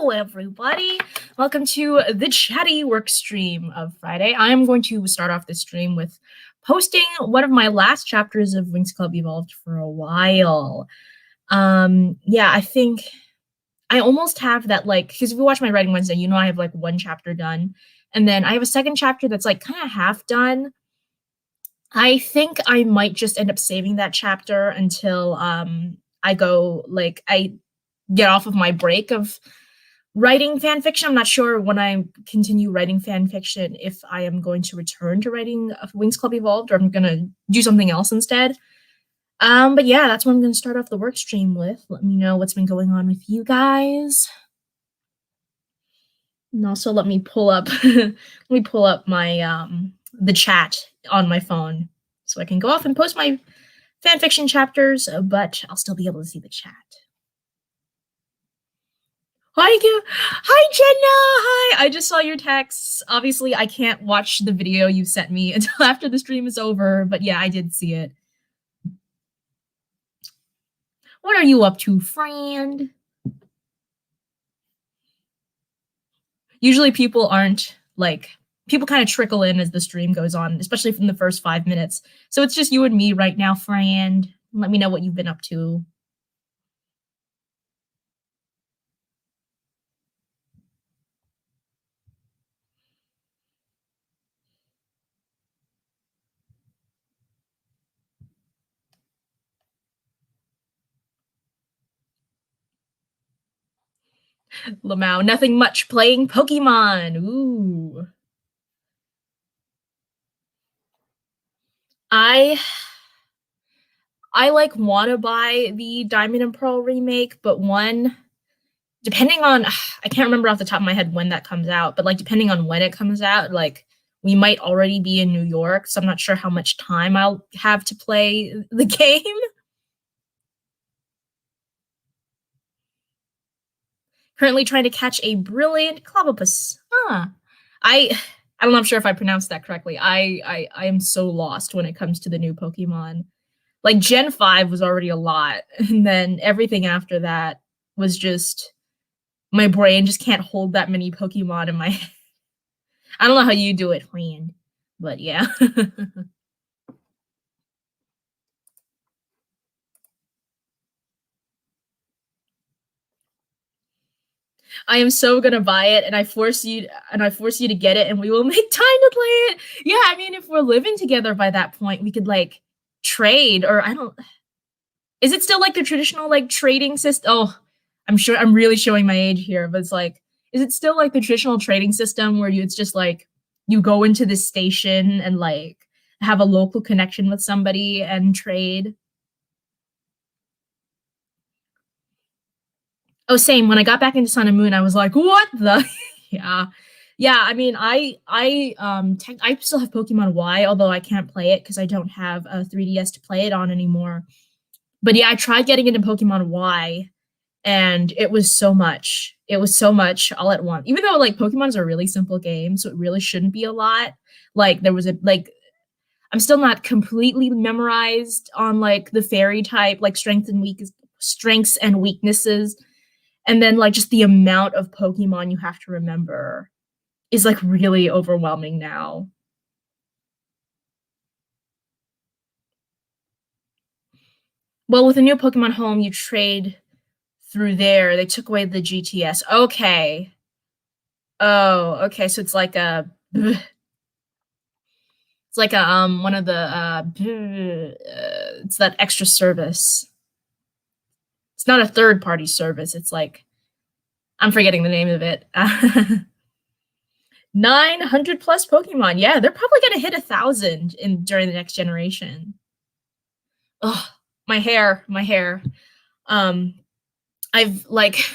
Hello, everybody. Welcome to the Chatty work stream of Friday. I'm going to start off this stream with posting one of my last chapters of Wings Club Evolved for a while. Yeah, I think I almost have that, like, because if you watch my Writing Wednesday, you know I have like one chapter done, and then I have a second chapter that's like kind of half done. I think I might just end up saving that chapter until I get off of my break of writing fan fiction. I'm not sure when I continue writing fan fiction if I am going to return to writing Wings Club Evolved or I'm gonna do something else instead. But yeah, that's what I'm gonna start off the work stream with. Let me know what's been going on with you guys. And also let me pull up my the chat on my phone so I can go off and post my fan fiction chapters, but I'll still be able to see the chat. Hi, Jenna. Hi. I just saw your texts. Obviously, I can't watch the video you sent me until after the stream is over, but yeah, I did see it. What are you up to, friend? Usually people aren't like, people kind of trickle in as the stream goes on, especially from the first 5 minutes. So it's just you and me right now, friend. Let me know what you've been up to. Lamau, nothing much, playing Pokemon. Ooh. I like want to buy the Diamond and Pearl remake, but depending on, I can't remember off the top of my head when that comes out, but like depending on when it comes out, like we might already be in New York, so I'm not sure how much time I'll have to play the game. Currently trying to catch a brilliant Clobbopus. I don't know, I'm sure if I pronounced that correctly. I am so lost when it comes to the new Pokemon. Like Gen 5 was already a lot, and then everything after that was just, my brain just can't hold that many Pokemon in my head. I don't know how you do it, friend, but yeah. I am so gonna buy it, and I force you to get it, and we will make time to play it. Yeah, I mean, if we're living together by that point, we could like trade, or I don't. Is it still like the traditional like trading system? Oh, I'm sure I'm really showing my age here, but it's like, is it still like the traditional trading system where it's just like you go into this station and like have a local connection with somebody and trade? Oh, same. When I got back into Sun and Moon, I was like, what the? Yeah. I mean, I still have Pokemon Y, although I can't play it because I don't have a 3DS to play it on anymore. But yeah, I tried getting into Pokemon Y, and it was so much. It was so much all at once. Even though like Pokemon is a really simple game, so it really shouldn't be a lot. Like there was I'm still not completely memorized on like the fairy type, like strengths and weaknesses. And then like just the amount of Pokemon you have to remember is like really overwhelming now. Well, with the new Pokemon Home, you trade through there. They took away the GTS. Okay. Oh, okay. So it's like a one of the it's that extra service. It's not a third-party service. It's like, I'm forgetting the name of it. 900 plus Pokemon. Yeah, they're probably gonna hit 1,000 during the next generation. Oh, my hair. I've like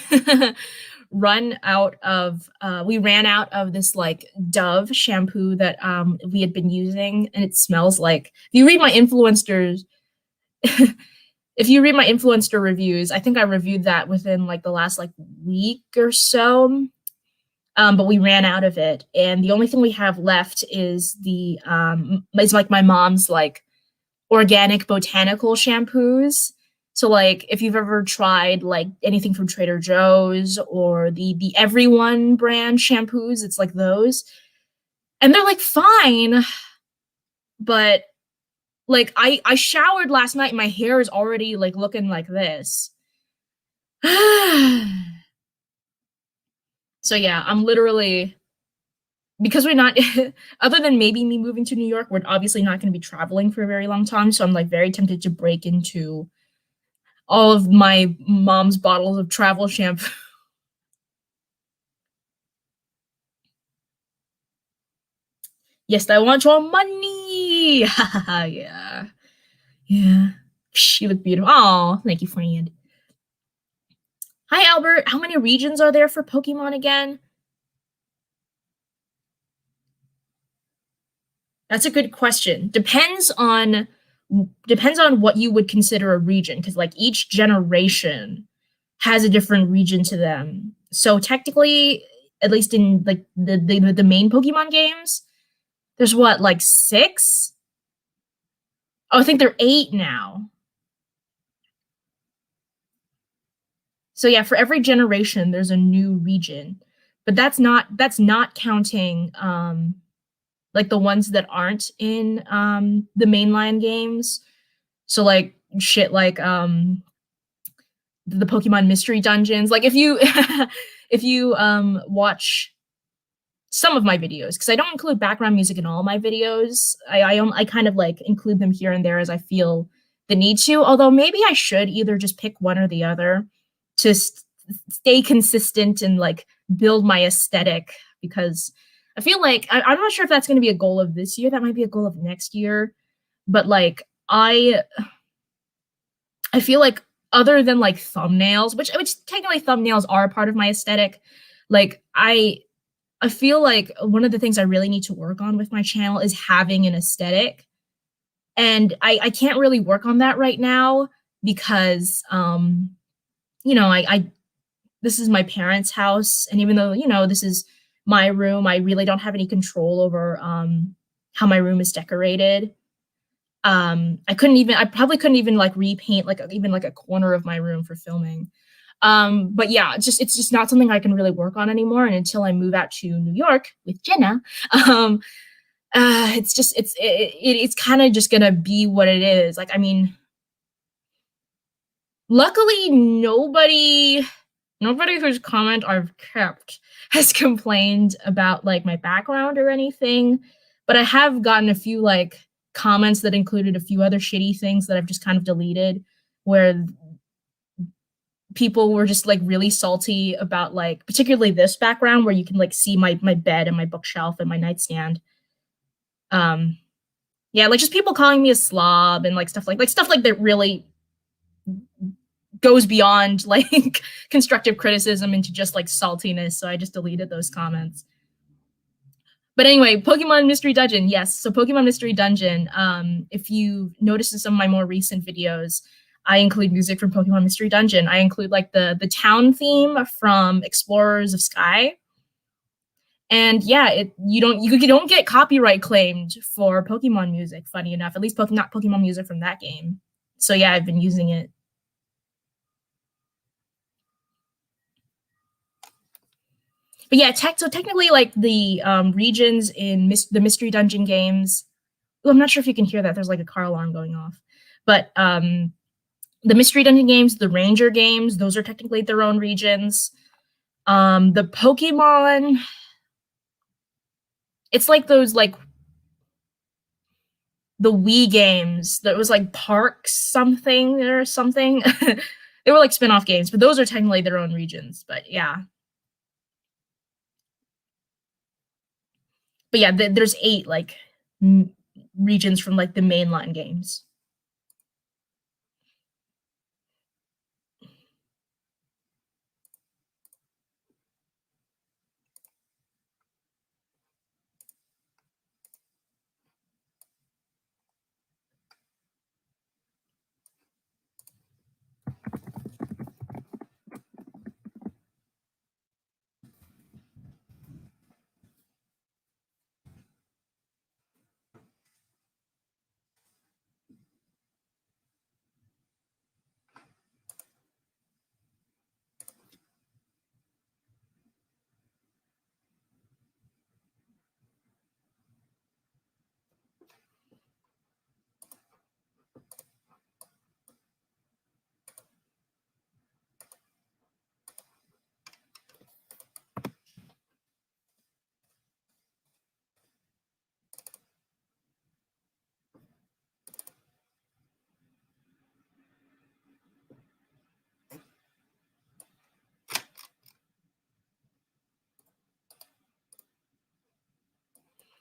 run out of we ran out of this like Dove shampoo that we had been using, and it smells like, if you read my influencers if you read my influencer reviews, I think I reviewed that within like the last like week or so. But we ran out of it, and the only thing we have left is is like my mom's like organic botanical shampoos. So like if you've ever tried like anything from Trader Joe's or the Everyone brand shampoos, it's like those. And they're like fine, but like I showered last night and my hair is already like looking like this. So yeah, I'm literally, because we're not other than maybe me moving to New York, we're obviously not going to be traveling for a very long time, so I'm like very tempted to break into all of my mom's bottles of travel shampoo. Yes, I want your money. Yeah. Yeah. You look beautiful. Oh, thank you, friend. Hi, Albert. How many regions are there for Pokemon again? That's a good question. Depends on what you would consider a region, because like each generation has a different region to them. So technically, at least in like the main Pokemon games, there's what, like six? Oh, I think there are eight now. So yeah, for every generation, there's a new region, but that's not counting like the ones that aren't in the mainline games. So like shit like the Pokemon mystery dungeons. Like if you if you watch some of my videos, because I don't include background music in all my videos. I kind of like include them here and there as I feel the need to. Although maybe I should either just pick one or the other to stay consistent and like build my aesthetic, because I feel like I'm not sure if that's going to be a goal of this year. That might be a goal of next year. But like I feel like other than like thumbnails, which technically thumbnails are a part of my aesthetic, like I feel like one of the things I really need to work on with my channel is having an aesthetic. And I can't really work on that right now because I this is my parents' house, and even though, this is my room, I really don't have any control over how my room is decorated. I probably couldn't even like repaint like even like a corner of my room for filming. But yeah, it's just not something I can really work on anymore. And until I move out to New York with Jenna, um, it's kind of just gonna be what it is. Like, I mean, luckily nobody whose comment I've kept has complained about like my background or anything, but I have gotten a few like comments that included a few other shitty things that I've just kind of deleted, where people were just like really salty about like particularly this background where you can like see my bed and my bookshelf and my nightstand. Um yeah, like just people calling me a slob and like stuff like that really goes beyond like constructive criticism into just like saltiness. So I just deleted those comments. But anyway, Pokemon Mystery Dungeon. Yes. So Pokemon Mystery Dungeon. If you notice in some of my more recent videos, I include music from Pokemon Mystery Dungeon. I include like the town theme from Explorers of Sky. And yeah, you don't get copyright claimed for Pokemon music. Funny enough, at least not Pokemon music from that game. So yeah, I've been using it. But yeah, so technically, like the regions in the Mystery Dungeon games. Well, I'm not sure if you can hear that. There's like a car alarm going off. But the Mystery Dungeon games, the Ranger games, those are technically their own regions. The Pokemon, it's like those like the Wii games that was like Parks something or something. They were like spin-off games, but those are technically their own regions. But yeah. But yeah, there's eight like regions from like the mainline games.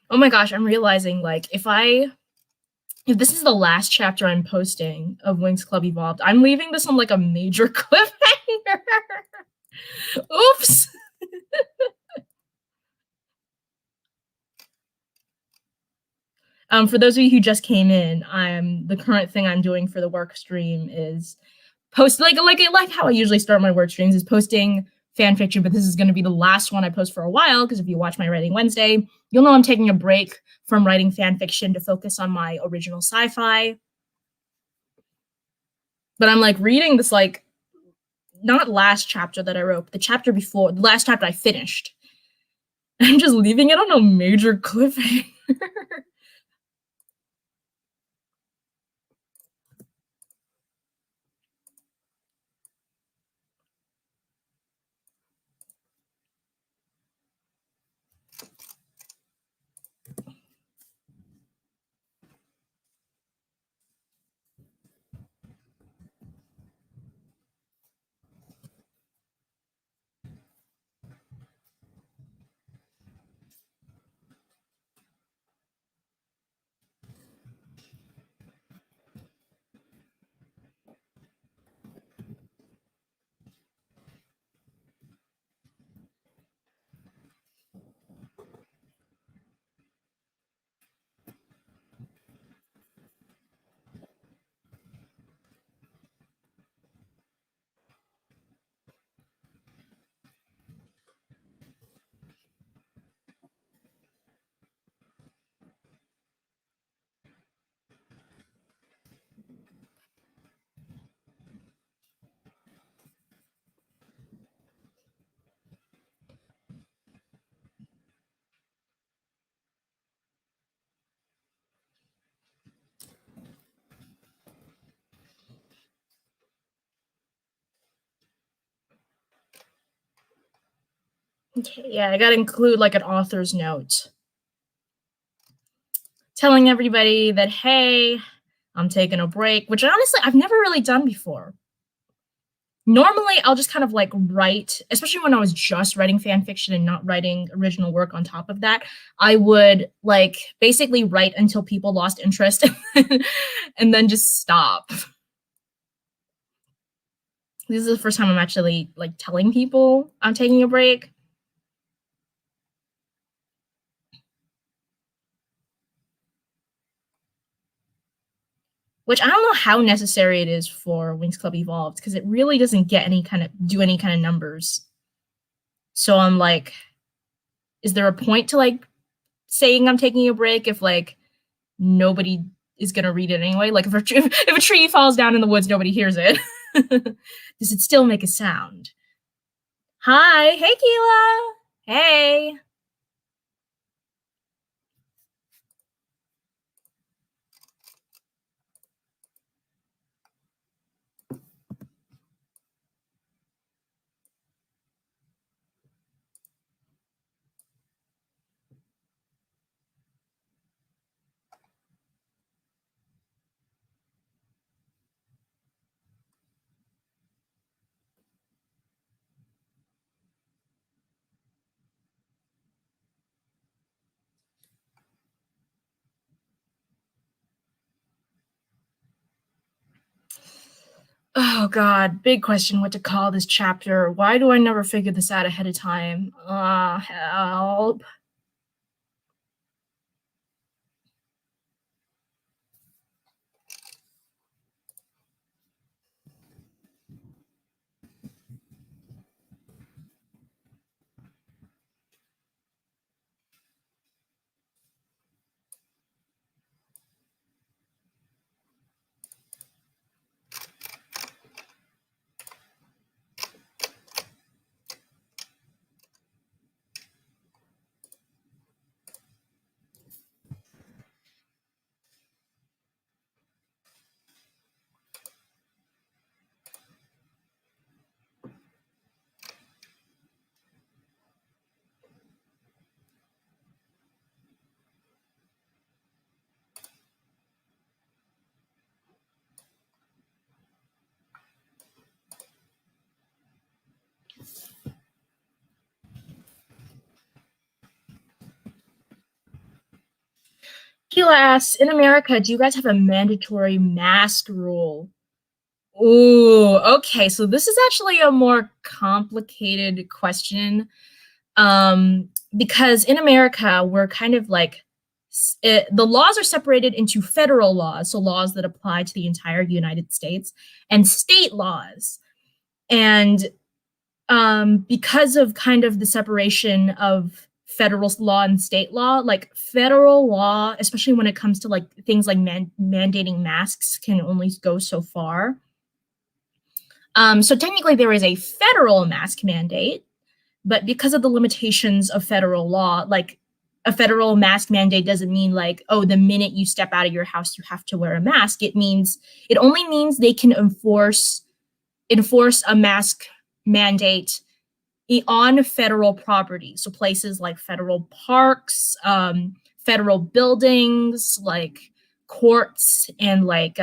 Oh my gosh, I'm realizing like if this is the last chapter I'm posting of Wings Club Evolved, I'm leaving this on like a major cliffhanger. Oops. For those of you who just came in, the current thing I'm doing for the work stream is post like how I usually start my work streams is posting fan fiction, but this is going to be the last one I post for a while because if you watch my Writing Wednesday, you'll know I'm taking a break from writing fan fiction to focus on my original sci-fi. But I'm like reading this like not last chapter that I wrote, but the chapter before, the last chapter I finished. I'm just leaving it on a major cliffhanger. Okay, yeah, I gotta include like an author's note telling everybody that, hey, I'm taking a break, which honestly I've never really done before. Normally, I'll just kind of like write, especially when I was just writing fan fiction and not writing original work on top of that. I would like basically write until people lost interest and then just stop. This is the first time I'm actually like telling people I'm taking a break. Which I don't know how necessary it is for Wings Club Evolved because it really doesn't get any kind of numbers. So I'm like, is there a point to like saying I'm taking a break if like nobody is gonna read it anyway? Like if a tree falls down in the woods, nobody hears it. Does it still make a sound? Hi, hey Keela, hey. Oh god, big question what to call this chapter. Why do I never figure this out ahead of time? Help. Keela asks, in America, do you guys have a mandatory mask rule? Ooh, okay. So this is actually a more complicated question. Because in America, we're kind of like the laws are separated into federal laws, so laws that apply to the entire United States, and state laws. And because of kind of the separation of federal law and state law, like federal law, especially when it comes to like things like mandating masks, can only go so far. So technically, there is a federal mask mandate, but because of the limitations of federal law, like a federal mask mandate doesn't mean like, oh, the minute you step out of your house, you have to wear a mask. It only means they can enforce a mask mandate on federal property. So places like federal parks, federal buildings, like courts, and like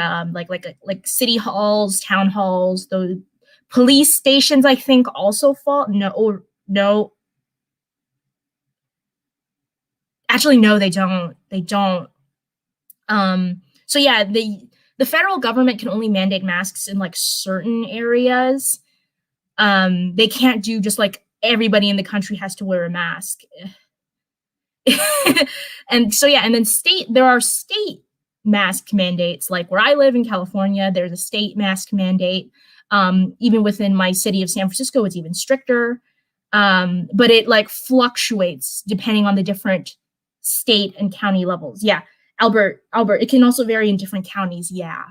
city halls, town halls, those police stations. I think also fall. No, actually, no, they don't. They don't. So yeah, the federal government can only mandate masks in like certain areas. They can't do just like everybody in the country has to wear a mask. And so yeah, and then there are state mask mandates. Like where I live in California, there's a state mask mandate. Even within my city of San Francisco, it's even stricter. But it like fluctuates depending on the different state and county levels. Yeah, Albert, it can also vary in different counties. Yeah,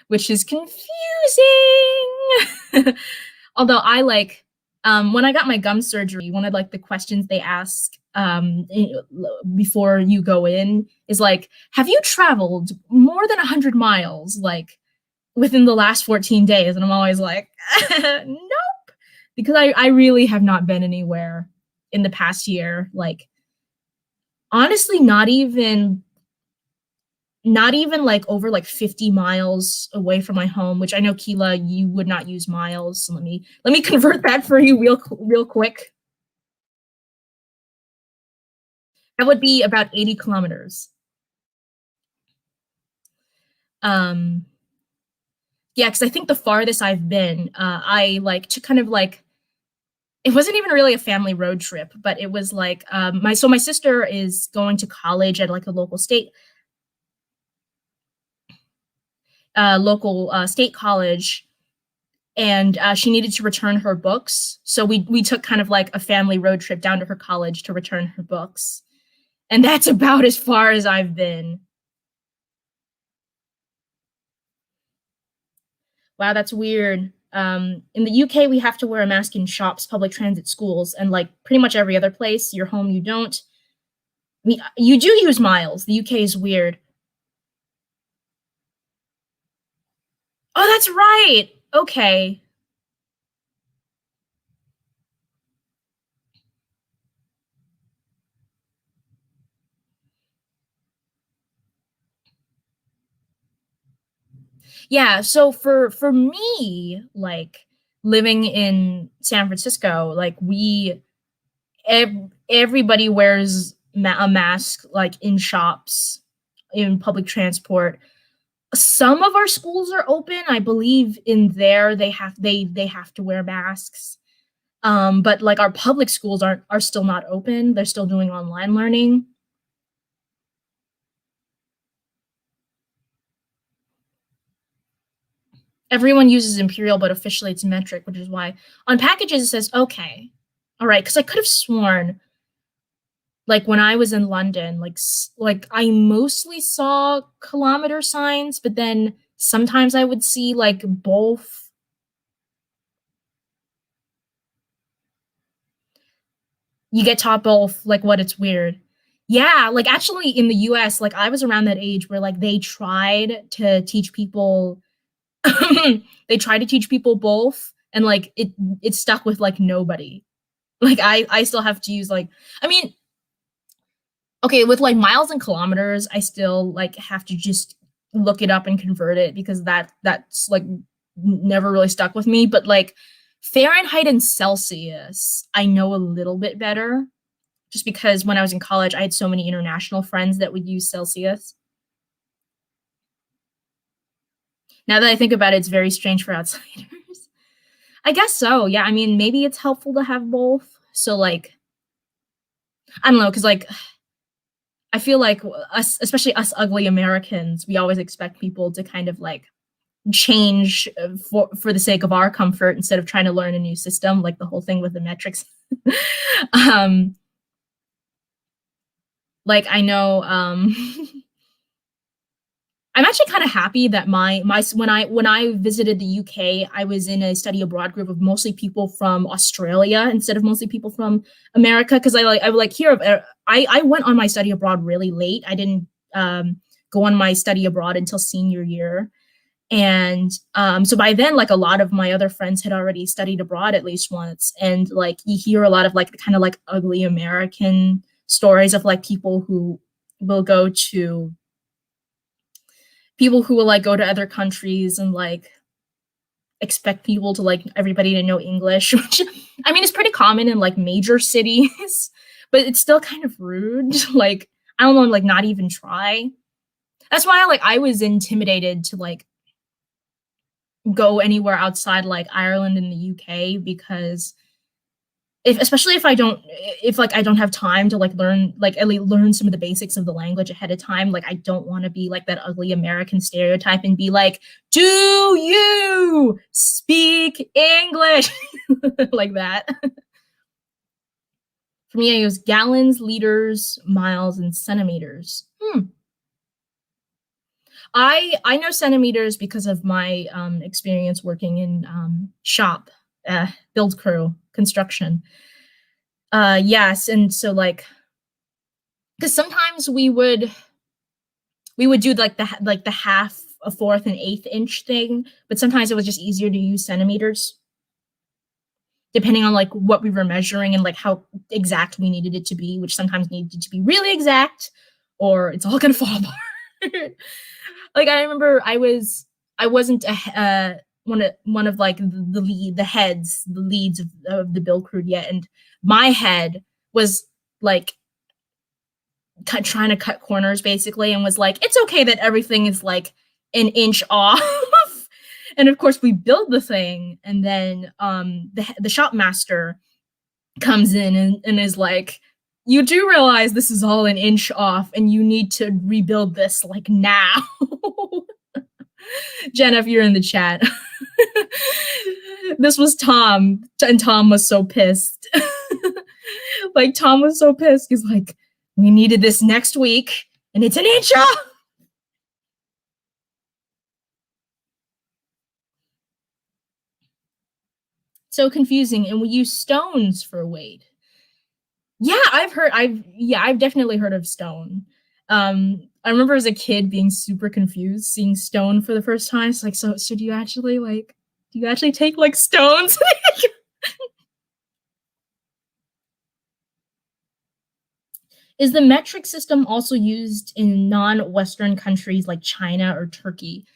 which is confusing. Although I like, when I got my gum surgery, one of like the questions they ask before you go in is like, have you traveled more than 100 miles like within the last 14 days? And I'm always like, nope, because I really have not been anywhere in the past year. Like, honestly, not even like over like 50 miles away from my home, which I know, Keela, you would not use miles. So let me convert that for you real quick. That would be about 80 kilometers. Um, yeah, because I think the farthest I've been, I like to kind of like, it wasn't even really a family road trip, but it was like my sister is going to college at like a local state college, and she needed to return her books. So we took kind of like a family road trip down to her college to return her books. And that's about as far as I've been. Wow, that's weird. In the UK, we have to wear a mask in shops, public transit, schools, and like pretty much every other place. Your home, you don't. You do use miles. The UK is weird. Oh, that's right. Okay. Yeah, so for me, like living in San Francisco, like everybody wears a mask like in shops, in public transport. Some of our schools are open. I believe in there they have to wear masks. But like our public schools are still not open. They're still doing online learning. Everyone uses imperial, but officially it's metric, which is why on packages it says okay. All right, because I could have sworn like when I was in London, like I mostly saw kilometer signs, but then sometimes I would see like both. You get taught both. Like what? It's weird. Yeah, like actually in the US, like I was around that age where like they tried to teach people they tried to teach people both, and like it stuck with like nobody. Like I still have to use like, I mean, okay, with like miles and kilometers, I still like have to just look it up and convert it because that's like never really stuck with me. But like Fahrenheit and Celsius, I know a little bit better. just because when I was in college, I had so many international friends that would use Celsius. Now that I think about it, it's very strange for outsiders. I guess so. Yeah. I mean, maybe it's helpful to have both. So, like, I don't know, because, like, I feel like us, especially us ugly Americans, we always expect people to kind of like change for the sake of our comfort instead of trying to learn a new system, like the whole thing with the metrics. um, like I know, I'm actually kind of happy that my when I visited the UK, I was in a study abroad group of mostly people from Australia instead of mostly people from America because I like hear of I went on my study abroad really late. I didn't go on my study abroad until senior year. And so by then, like a lot of my other friends had already studied abroad at least once. And like you hear a lot of like kind of like ugly American stories of like will go to people who will like go to other countries and like expect people to like everybody to know English, which I mean is pretty common in like major cities, but it's still kind of rude. Like, I don't know, like not even try. That's why I was intimidated to like go anywhere outside like Ireland and the UK because if especially if I don't if like I don't have time to like learn like at least learn some of the basics of the language ahead of time, like I don't want to be like that ugly American stereotype and be like, "Do you speak English?" like that. For me, I use gallons, liters, miles, and centimeters. I know centimeters because of my experience working in shop, build crew, construction. Yes, and so like because sometimes we would do like the half, a fourth, and eighth inch thing, but sometimes it was just easier to use centimeters depending on like what we were measuring and like how exact we needed it to be, which sometimes needed to be really exact, or it's all gonna fall apart. Like I remember I wasn't one of like the leads of the build crew yet, and my head was like trying to cut corners basically, and was like, it's okay that everything is like an inch off. And of course, we build the thing, and then the shop master comes in and is like, you do realize this is all an inch off, and you need to rebuild this like now. Jen, if you're in the chat, this was Tom, and Tom was so pissed. Like Tom was so pissed. He's like, we needed this next week, and it's an inch off. So confusing, and we use stones for weight. Yeah, I've definitely heard of stone. I remember as a kid being super confused seeing stone for the first time. It's like, so do you actually take like stones? Is the metric system also used in non-Western countries like China or Turkey?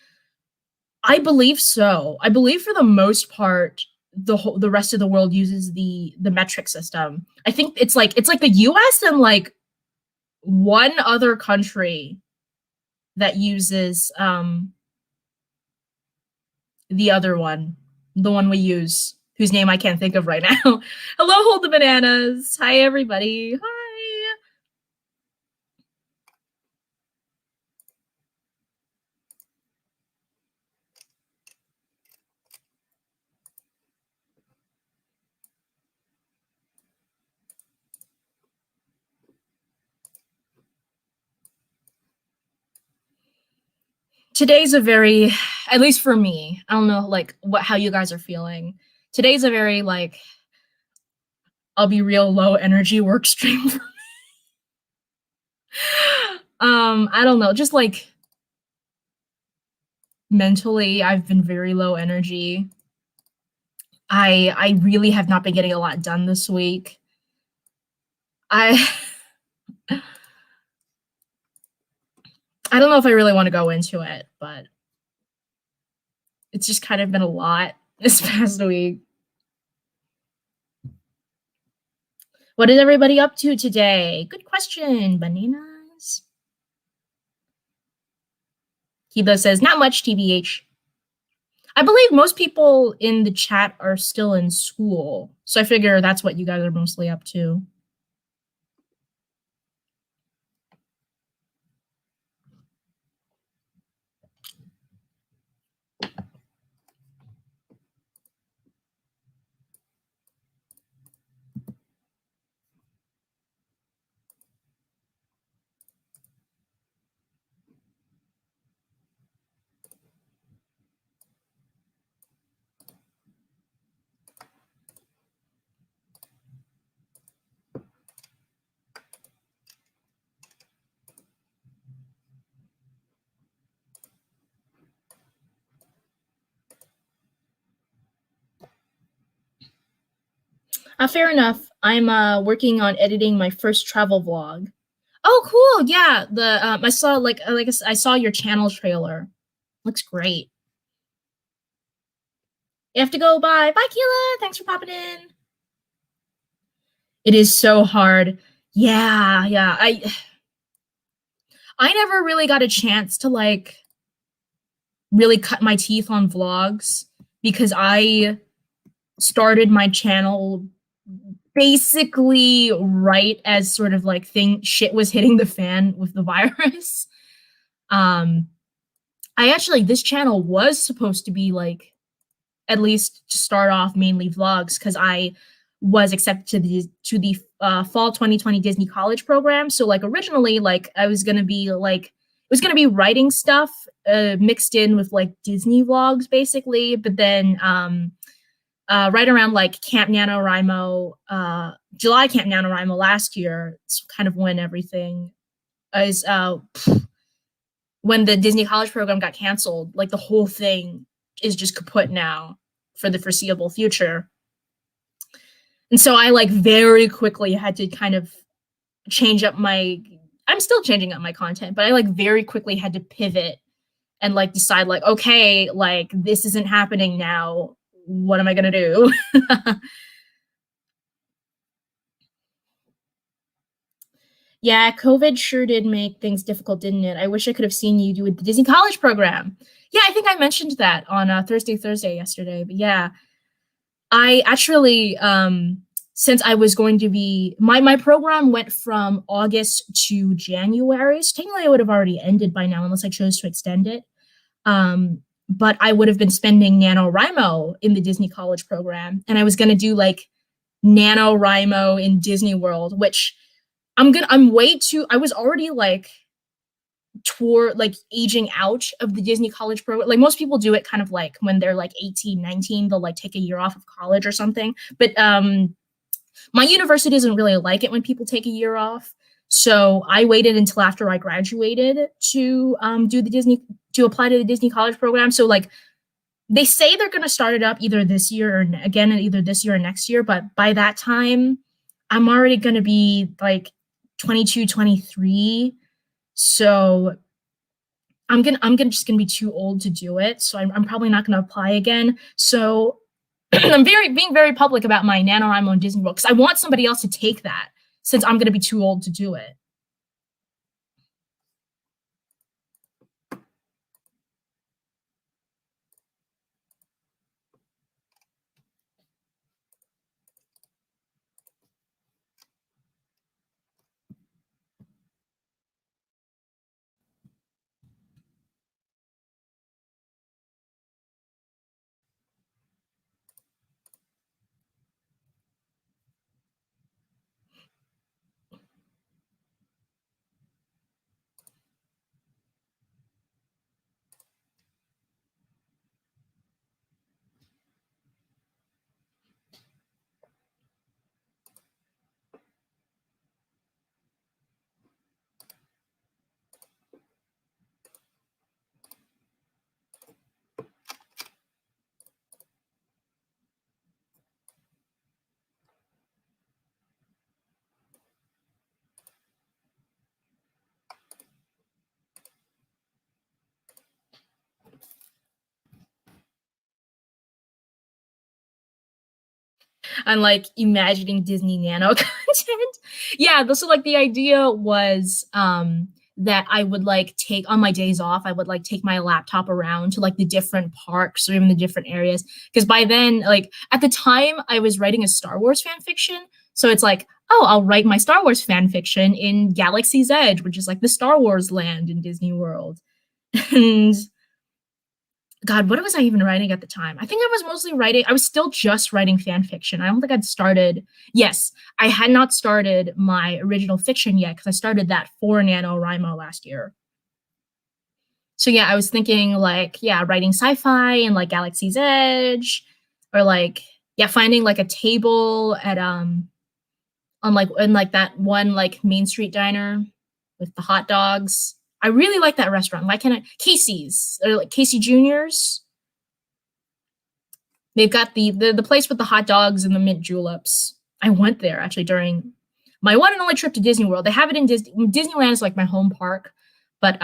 I believe so. I believe for the most part, the rest of the world uses the metric system. I think it's like the U.S. and like one other country that uses the other one, the one we use, whose name I can't think of right now. Hello, hold the bananas. Hi, everybody. Hi. Today's a very, at least for me, I don't know like how you guys are feeling. Today's a very like, I'll be real low energy work stream. I don't know, just like mentally, I've been very low energy. I really have not been getting a lot done this week. I I don't know if I really want to go into it, but it's just kind of been a lot this past week. What is everybody up to today? Good question. Bananas. Kiba says, not much, TBH. I believe most people in the chat are still in school. So I figure that's what you guys are mostly up to. Fair enough. I'm working on editing my first travel vlog. Oh, cool! Yeah, the I saw I saw your channel trailer. Looks great. You have to go. Bye, bye, Keela. Thanks for popping in. It is so hard. Yeah, yeah. I never really got a chance to like really cut my teeth on vlogs because I started my channel basically right as sort of like shit was hitting the fan with the virus. Um I actually this channel was supposed to be like at least to start off mainly vlogs because I was accepted to the fall 2020 Disney College program. So like originally, like I was gonna be like it was gonna be writing stuff mixed in with like Disney vlogs basically. But then right around like Camp NaNoWriMo, July Camp NaNoWriMo last year, it's kind of when everything is when the Disney College program got canceled, like the whole thing is just kaput now for the foreseeable future. And so I like very quickly had to kind of change up my I'm still changing up my content, but I like very quickly had to pivot and like decide like okay, like this isn't happening now. What am I going to do? Yeah, COVID sure did make things difficult, didn't it? I wish I could have seen you do the Disney College program. Yeah, I think I mentioned that on Thursday yesterday. But yeah, I actually since I was going to be my program went from August to January. So technically it would have already ended by now unless I chose to extend it. But I would have been spending NaNoWriMo in the Disney College program and I was going to do like NaNoWriMo in Disney World, which I'm way too I was already like toward like aging out of the Disney College program. Like most people do it kind of like when they're like 18, 19, they'll like take a year off of college or something. But my university doesn't really like it when people take a year off. So I waited until after I graduated to do the Disney to apply to the Disney College program. So like they say they're going to start it up either this year or again either this year or next year, but by that time I'm already going to be like 22, 23. So I'm just gonna be too old to do it. So I'm probably not gonna apply again. So I'm being very public about my NaNoWriMo and Disney World because I want somebody else to take that since I'm gonna be too old to do it. and like imagining Disney Nano content. Yeah, so like the idea was that I would like take on my days off, I would like take my laptop around to like the different parks or even the different areas. Because by then, like at the time, I was writing a Star Wars fan fiction. So it's like, oh, I'll write my Star Wars fan fiction in Galaxy's Edge, which is like the Star Wars land in Disney World. And God, what was I even writing at the time? I think I was mostly writing, I was still just writing fan fiction. I don't think I'd started, yes, I had not started my original fiction yet because I started that for NaNoWriMo last year. So yeah, I was thinking like, yeah, writing sci-fi and like Galaxy's Edge, or like, yeah, finding like a table at on like in like that one like Main Street diner with the hot dogs. I really like that restaurant. Why can't I? Casey's or like Casey Junior's. They've got the place with the hot dogs and the mint juleps. I went there actually during my one and only trip to Disney World. They have it in Disney. Disneyland is like my home park, but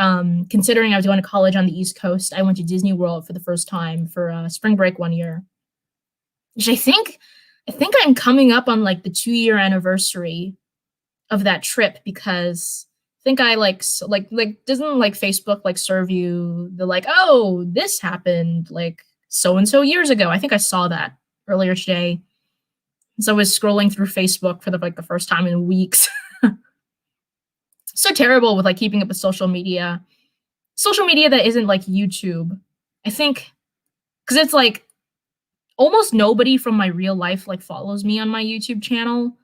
considering I was going to college on the East Coast, I went to Disney World for the first time for spring break one year. Which I think I'm coming up on like the 2-year anniversary of that trip because I think I like doesn't like Facebook like serve you the like, oh, this happened like so and so years ago. I think I saw that earlier today. So I was scrolling through Facebook for the first time in weeks. So terrible with like keeping up with social media. Social media that isn't like YouTube. I think because it's like almost nobody from my real life like follows me on my YouTube channel.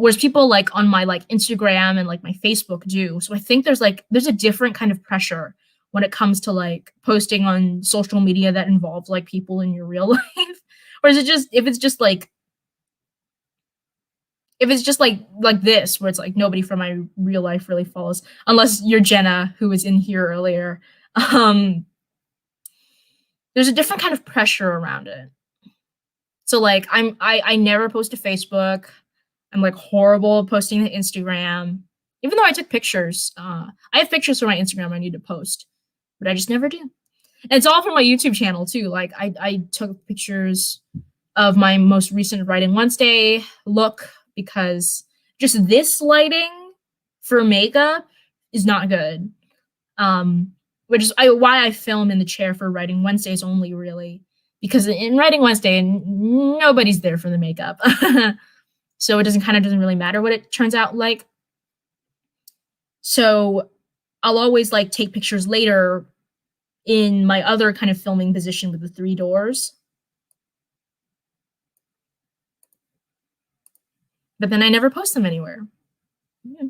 Whereas people like on my like Instagram and like my Facebook do. So I think there's a different kind of pressure when it comes to like posting on social media that involves like people in your real life. Or is it just if it's just like this where it's like nobody from my real life really follows unless you're Jenna who was in here earlier. Um there's a different kind of pressure around it. So like I never post to Facebook. I'm like horrible at posting to Instagram. Even though I took pictures. I have pictures for my Instagram I need to post, but I just never do. And it's all from my YouTube channel too. Like I took pictures of my most recent Writing Wednesday look because just this lighting for makeup is not good. Which is why I film in the chair for Writing Wednesdays only, really. Because in Writing Wednesday, nobody's there for the makeup. So it doesn't really matter what it turns out like. So I'll always like take pictures later in my other kind of filming position with the 3 doors. But then I never post them anywhere. Yeah.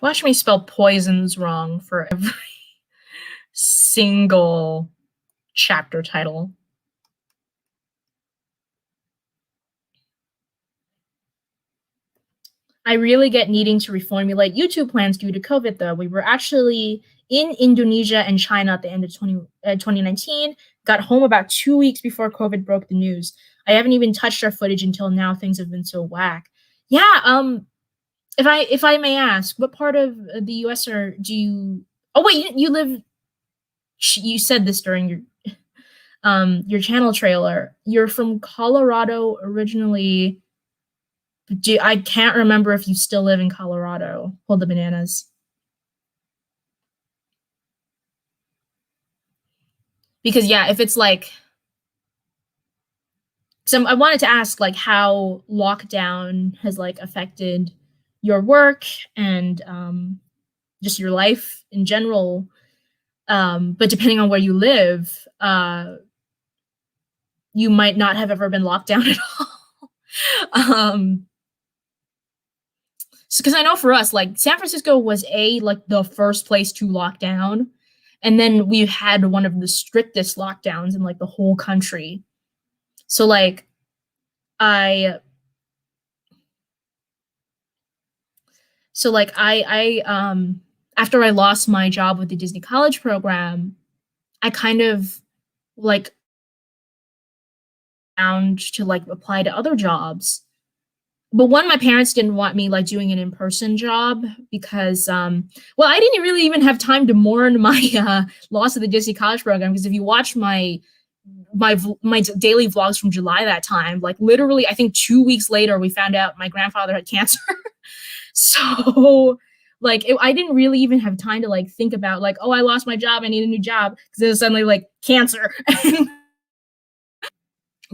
Watch me spell poisons wrong for every single chapter title. I really get needing to reformulate YouTube plans due to COVID, though. We were actually in Indonesia and China at the end of 2019, got home about 2 weeks before COVID broke the news. I haven't even touched our footage until now. Things have been so whack. Yeah, if I may ask, what part of the US do you Oh wait, you live you said this during your channel trailer. You're from Colorado originally. I can't remember if you still live in Colorado. Hold the bananas. Because yeah, if it's like, so I wanted to ask like how lockdown has like affected your work and just your life in general. But depending on where you live, you might not have ever been locked down at all. So because I know for us, like San Francisco was like the first place to lock down, and then we had one of the strictest lockdowns in like the whole country. So like I so like I after I lost my job with the Disney college program, I kind of like found to like apply to other jobs. But one, my parents didn't want me like doing an in-person job because well, I didn't really even have time to mourn my loss of the Disney college program, because if you watch my daily vlogs from July that time, like literally I think 2 weeks later we found out my grandfather had cancer. So like I didn't really even have time to like think about like, oh, I lost my job, I need a new job, because it was suddenly like cancer.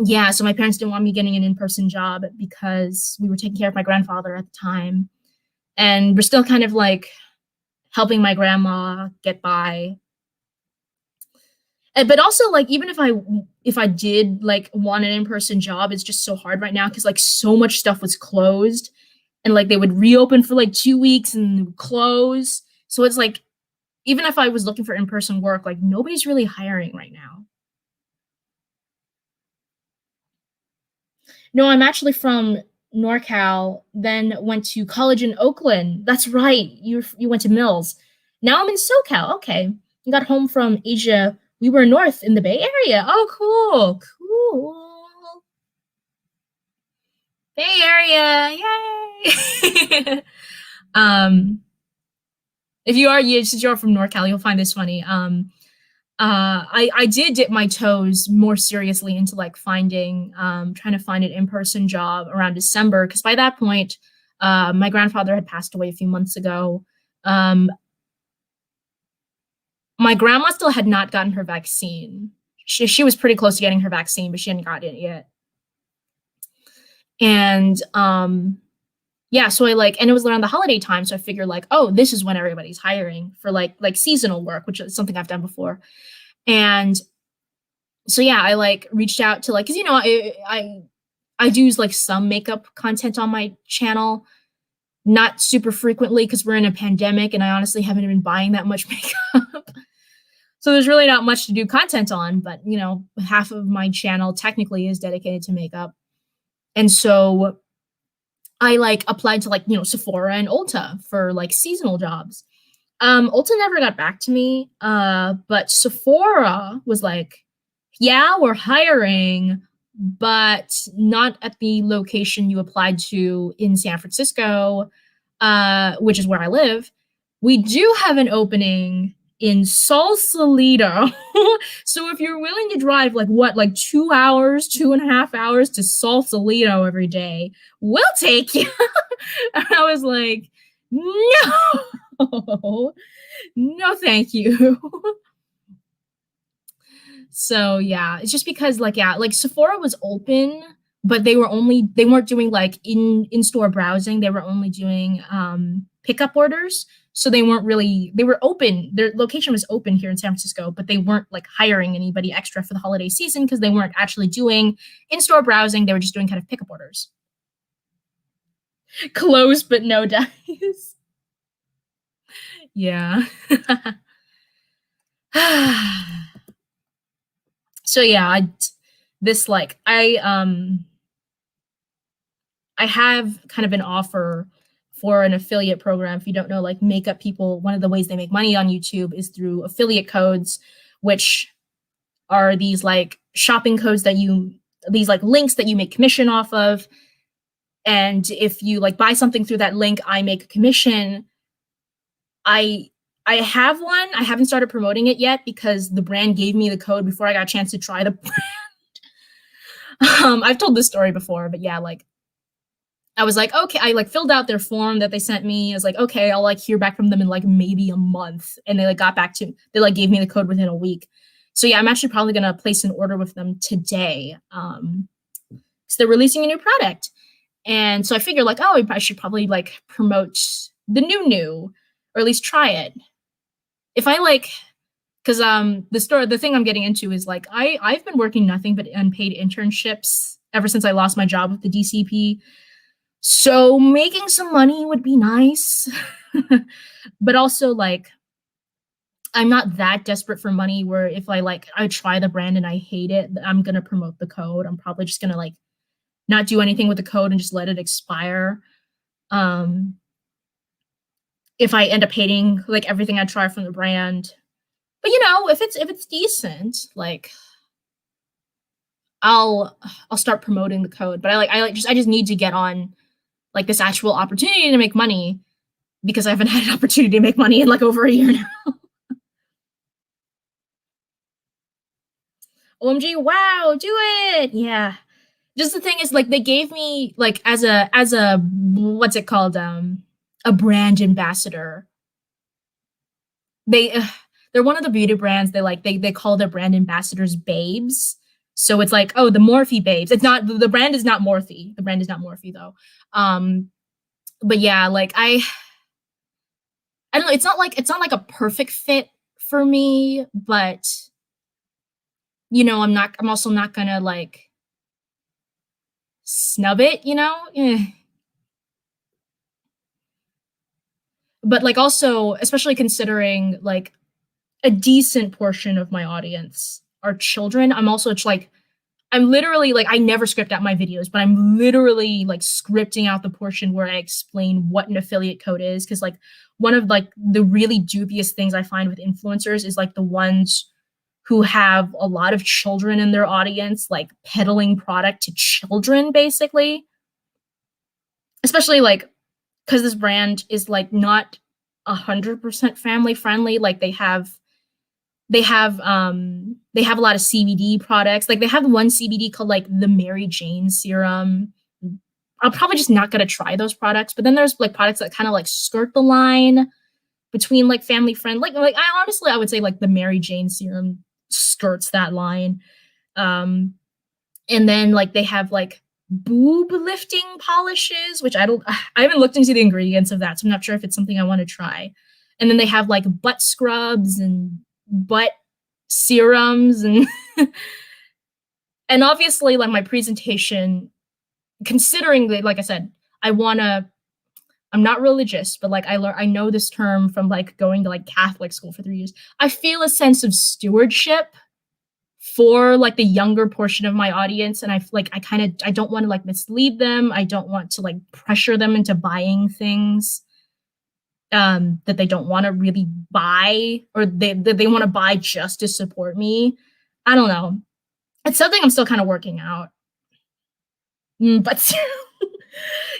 Yeah, so my parents didn't want me getting an in-person job because we were taking care of my grandfather at the time, and we're still kind of like helping my grandma get by. But also like even if I did like want an in-person job, it's just so hard right now because like so much stuff was closed, and like they would reopen for like 2 weeks and they would close. So it's like even if I was looking for in-person work, like nobody's really hiring right now. No, I'm actually from NorCal, then went to college in Oakland. That's right. You went to Mills. Now I'm in SoCal. Okay. You got home from Asia. We were north in the Bay Area. Oh, cool. Cool. Bay Area. Yay. um if you are you since you're from NorCal, you'll find this funny. I did dip my toes more seriously into like finding trying to find an in-person job around December, because by that point my grandfather had passed away a few months ago. um my grandma still had not gotten her vaccine. She was pretty close to getting her vaccine, but she hadn't gotten it yet. And yeah, so I like, and it was around the holiday time, so I figured like, oh, this is when everybody's hiring for like seasonal work, which is something I've done before. And so yeah, I like reached out to like, because I do like some makeup content on my channel, not super frequently because we're in a pandemic and I honestly haven't been buying that much makeup. So there's really not much to do content on, but half of my channel technically is dedicated to makeup. And so I like applied to like, Sephora and Ulta for like seasonal jobs. Ulta never got back to me, but Sephora was like, yeah, we're hiring, but not at the location you applied to in San Francisco, which is where I live. We do have an opening in Sausalito. So if you're willing to drive like 2 hours, 2.5 hours to Sausalito every day, we'll take you. And I was like, no, no, thank you. So yeah, it's just because like yeah, like Sephora was open, but they weren't doing like in-store browsing. They were only doing pickup orders. So they were open. Their location was open here in San Francisco, but they weren't like hiring anybody extra for the holiday season because they weren't actually doing in-store browsing. They were just doing kind of pickup orders. Close but no dice. Yeah. So yeah, this like I have kind of an offer for an affiliate program. If you don't know, like makeup people, one of the ways they make money on YouTube is through affiliate codes, which are these like shopping codes these like links that you make commission off of. And if you like buy something through that link, I make a commission. I I have one. I haven't started promoting it yet because the brand gave me the code before I got a chance to try the brand. I've told this story before, but yeah, like I was like, okay, I like filled out their form that they sent me. I was like, okay, I'll like hear back from them in like maybe a month. And they like got back to they like gave me the code within a week. So yeah, I'm actually probably gonna place an order with them today. Because they're releasing a new product. And so I figured like, oh, I should probably like promote the new, or at least try it. If I like because the thing I'm getting into is like I've been working nothing but unpaid internships ever since I lost my job with the DCP. So making some money would be nice. But also like I'm not that desperate for money where if I try the brand and I hate it, I'm gonna promote the code. I'm probably just gonna like not do anything with the code and just let it expire. If I end up hating like everything I try from the brand. But you know, if it's decent, like I'll start promoting the code. But I just need to get on like this actual opportunity to make money because I haven't had an opportunity to make money in like over a year now. OMG, wow, do it. Yeah. Just the thing is like they gave me like as a what's it called a brand ambassador. They they're one of the beauty brands. They call their brand ambassadors babes. So it's like, oh, the Morphe babes. It's not the brand is not Morphe. The brand is not Morphe though. Um but yeah, like I don't know, it's not like a perfect fit for me, but you know, I'm also not gonna like snub it, you know? But like also, especially considering like a decent portion of my audience are children, I'm also like I'm literally like I never script out my videos, but I'm literally like scripting out the portion where I explain what an affiliate code is because like one of like the really dubious things I find with influencers is like the ones who have a lot of children in their audience like peddling product to children basically. Especially like because this brand is like not 100% family friendly, like they have a lot of CBD products. Like they have one CBD called like the Mary Jane serum. I'm probably just not gonna try those products. But then there's like products that kind of like skirt the line between like family friend. Like I honestly I would say like the Mary Jane serum skirts that line. Um and then like they have like boob lifting polishes, which I haven't looked into the ingredients of that, so I'm not sure if it's something I want to try. And then they have like butt scrubs and butt serums and and obviously like my presentation considering that like I said I want to I'm not religious but like I know this term from like going to like Catholic school for 3 years. I feel a sense of stewardship for like the younger portion of my audience and I don't want to like mislead them. I don't want to like pressure them into buying things that they don't want to really buy or they want to buy just to support me. I don't know. It's something I'm still kind of working out. But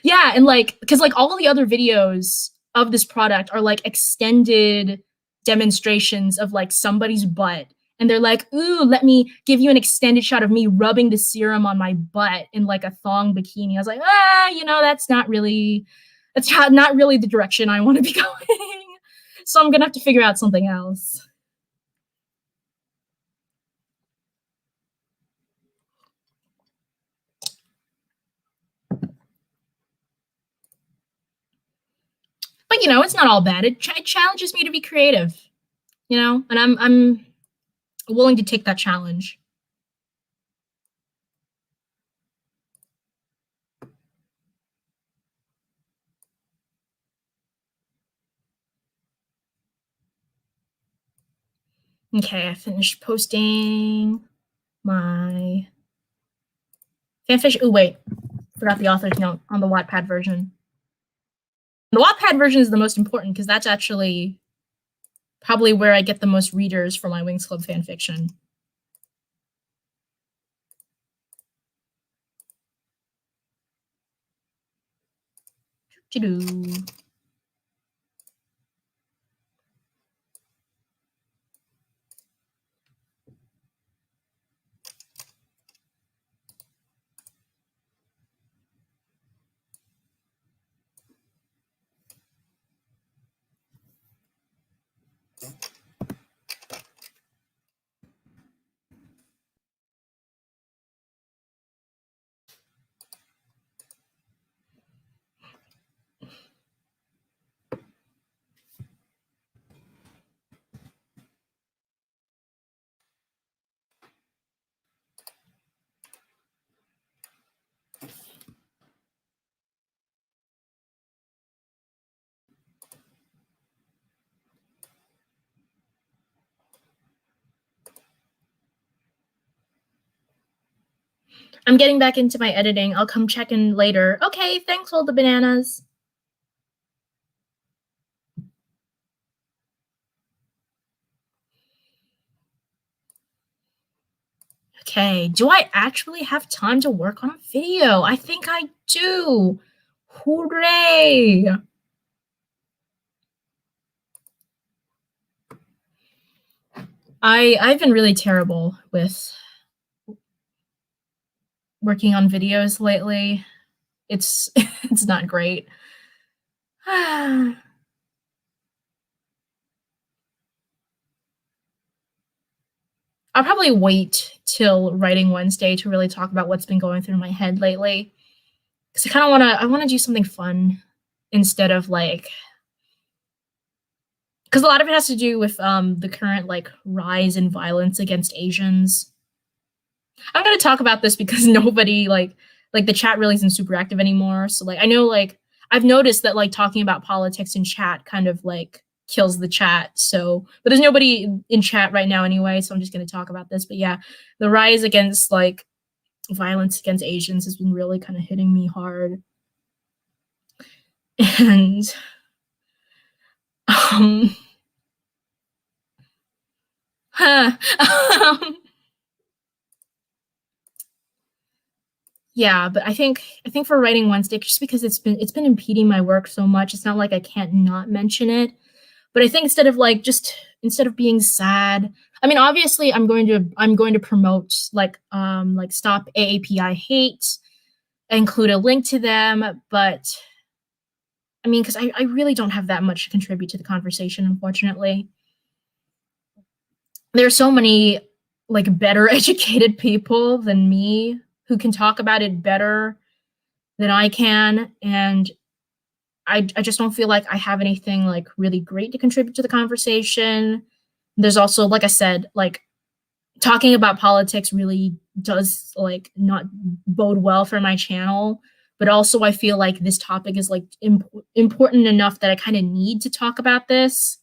yeah, and like because like all of the other videos of this product are like extended demonstrations of like somebody's butt and they're like, ooh, let me give you an extended shot of me rubbing the serum on my butt in like a thong bikini. I was like, you know, that's not really the direction I want to be going. So I'm gonna have to figure out something else. But you know, it's not all bad. It challenges me to be creative, you know, and I'm willing to take that challenge. Okay, I finished posting my fanfiction. Oh wait, forgot the author's note on the Wattpad version. The Wattpad version is the most important because that's actually probably where I get the most readers for my Wings Club fanfiction. Choo-doo. I'm getting back into my editing. I'll come check in later. Okay, thanks, all the bananas. Okay, do I actually have time to work on a video? I think I do. Hooray! I've been really terrible with working on videos lately. It's it's not great. I'll probably wait till Writing Wednesday to really talk about what's been going through my head lately. Because I wanna do something fun instead of like, because a lot of it has to do with the current like rise in violence against Asians. I'm gonna talk about this because nobody like the chat really isn't super active anymore. So like I know like I've noticed that like talking about politics in chat kind of like kills the chat. So but there's nobody in chat right now anyway, so I'm just gonna talk about this. But yeah, the rise against like violence against Asians has been really kind of hitting me hard. And um um, yeah, but I think for Writing Wednesday, just because it's been impeding my work so much, it's not like I can't not mention it. But I think instead of being sad, I mean, obviously I'm going to promote like stop AAPI hate, include a link to them, but I mean, because I really don't have that much to contribute to the conversation, unfortunately. There's so many like better educated people than me who can talk about it better than I can, and I just don't feel like I have anything like really great to contribute to the conversation. There's also, like I said, like talking about politics really does like not bode well for my channel. But also, I feel like this topic is like important enough that I kind of need to talk about this.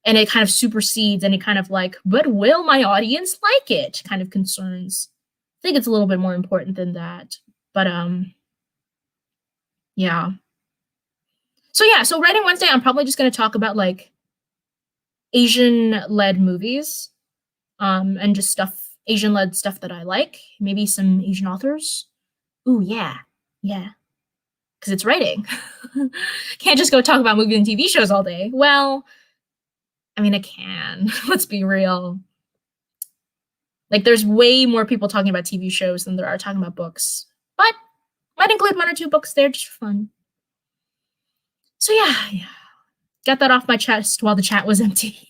And it kind of supersedes any kind of like, but will my audience like it kind of concerns. I think it's a little bit more important than that. But yeah. So yeah, so Writing Wednesday, I'm probably just gonna talk about like Asian-led movies, and just Asian-led stuff that I like. Maybe some Asian authors. Ooh, yeah, yeah, because it's writing. Can't just go talk about movies and TV shows all day. Well, I mean, I can. Let's be real. Like, there's way more people talking about TV shows than there are talking about books. But might include one or two books there just for fun. So yeah. Get that off my chest while the chat was empty.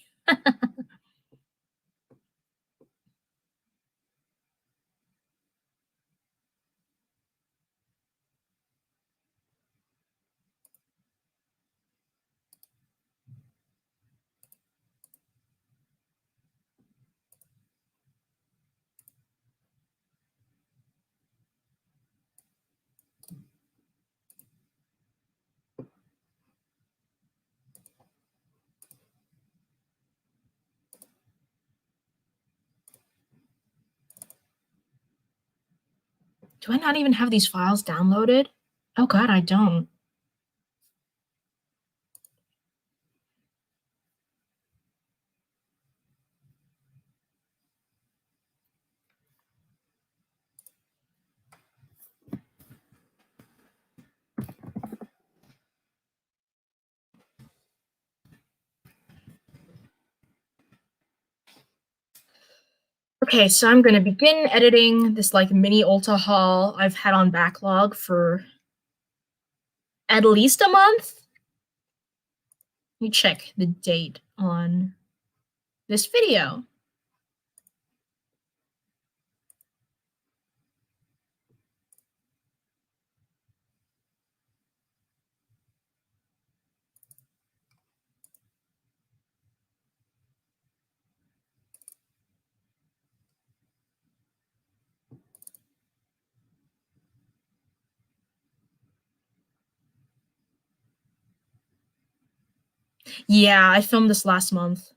Do I not even have these files downloaded? Oh god, I don't. Okay, so I'm gonna begin editing this like mini Ulta haul I've had on backlog for at least a month. Let me check the date on this video. Yeah, I filmed this last month.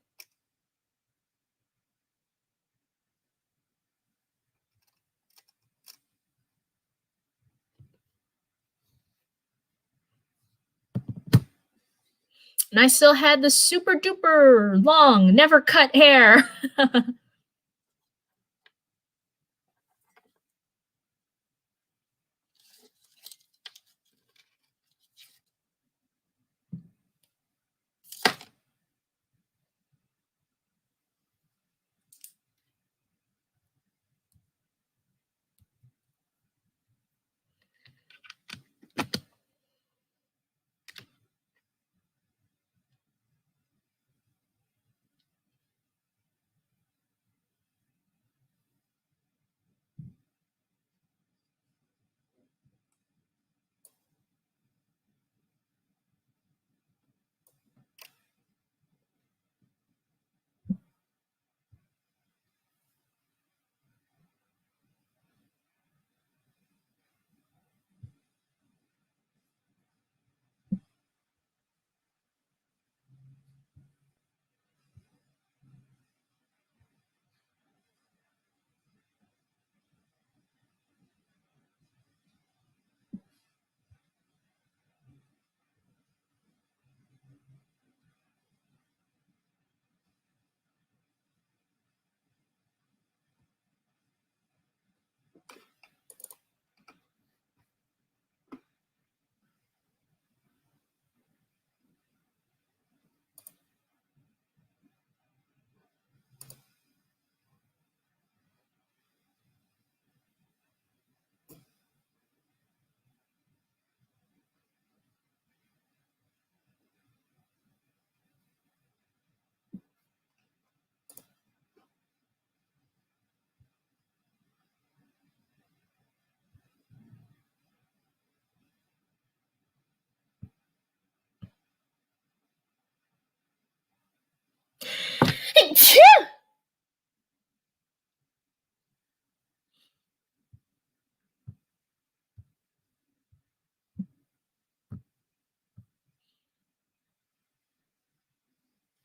And I still had the super duper long, never cut hair.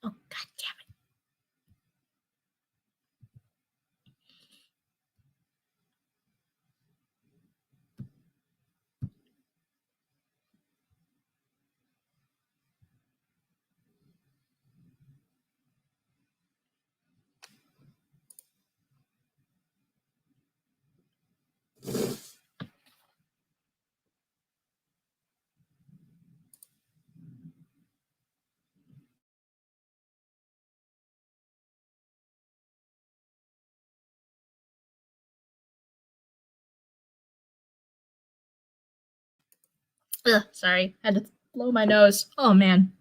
Oh, God damn it. Ugh, sorry. Had to blow my nose. Oh, man.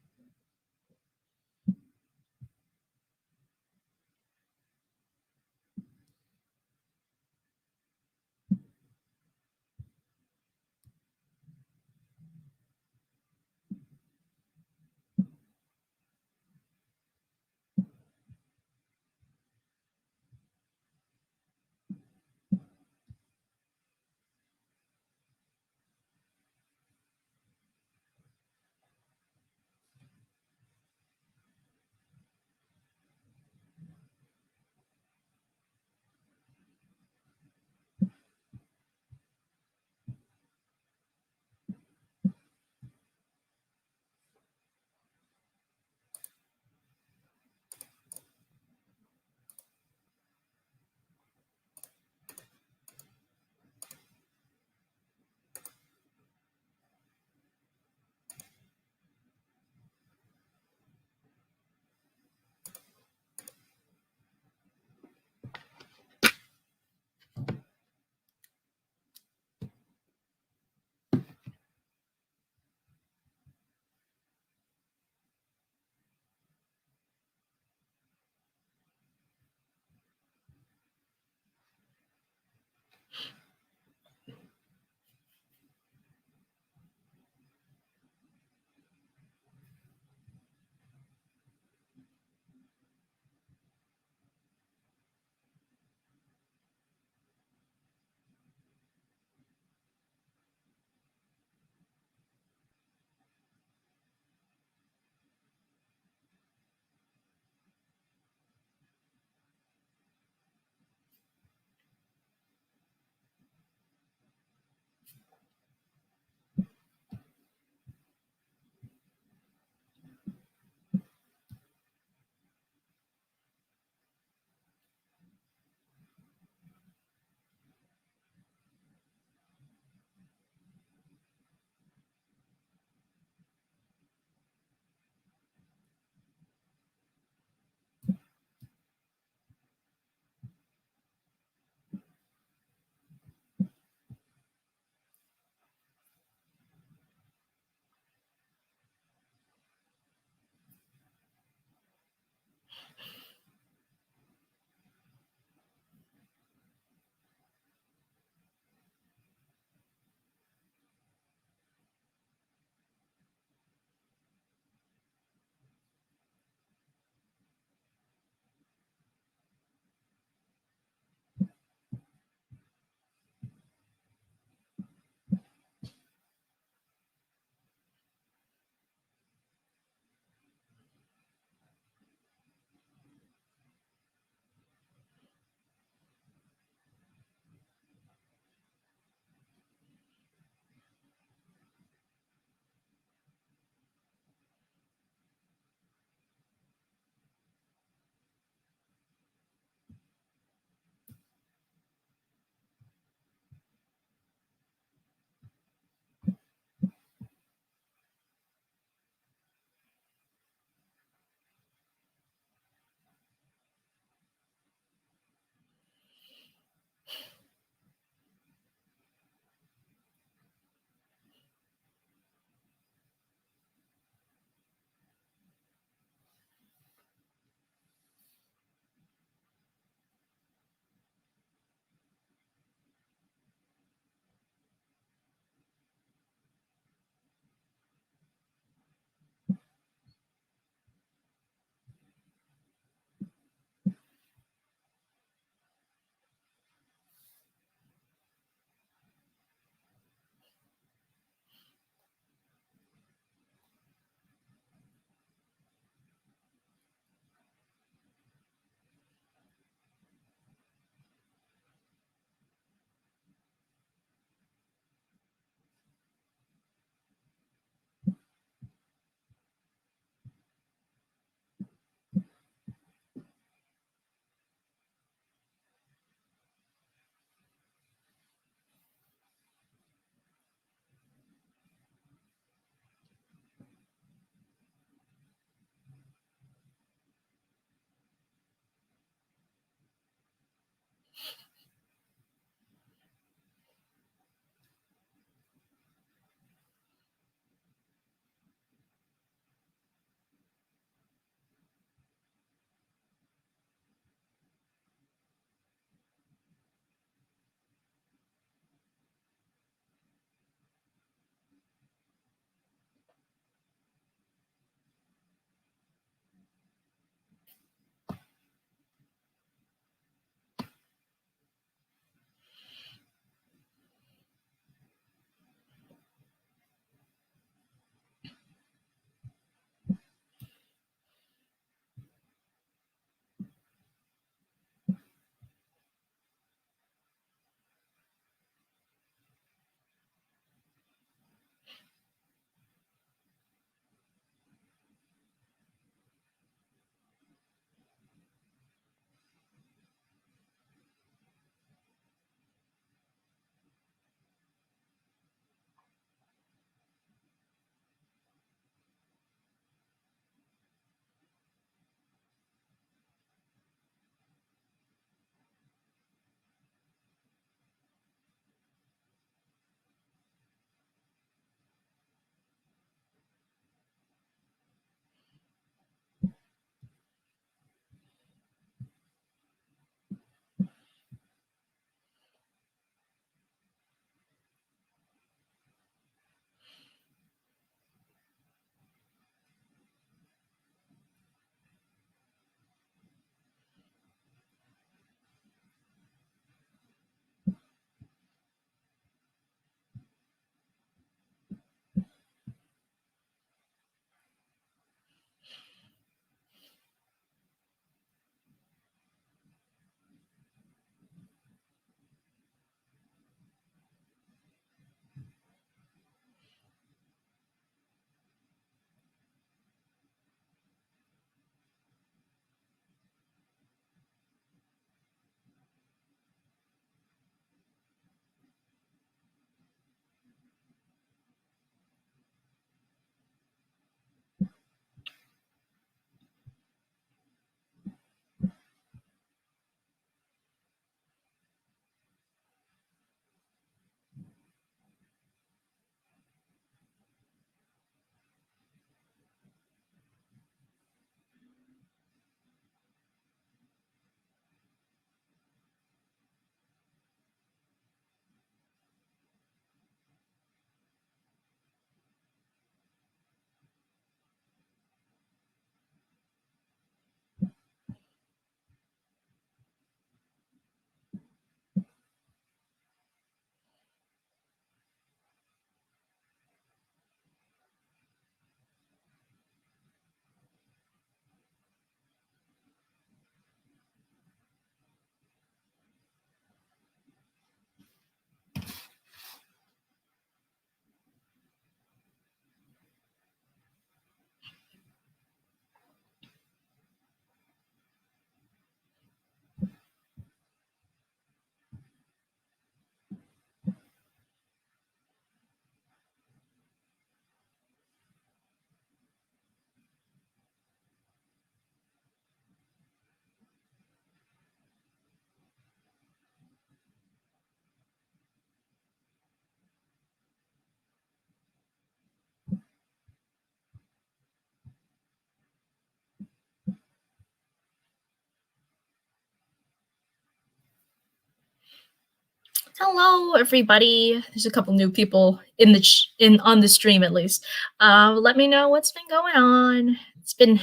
Hello, everybody. There's a couple new people in in on the stream at least. Let me know what's been going on. It's been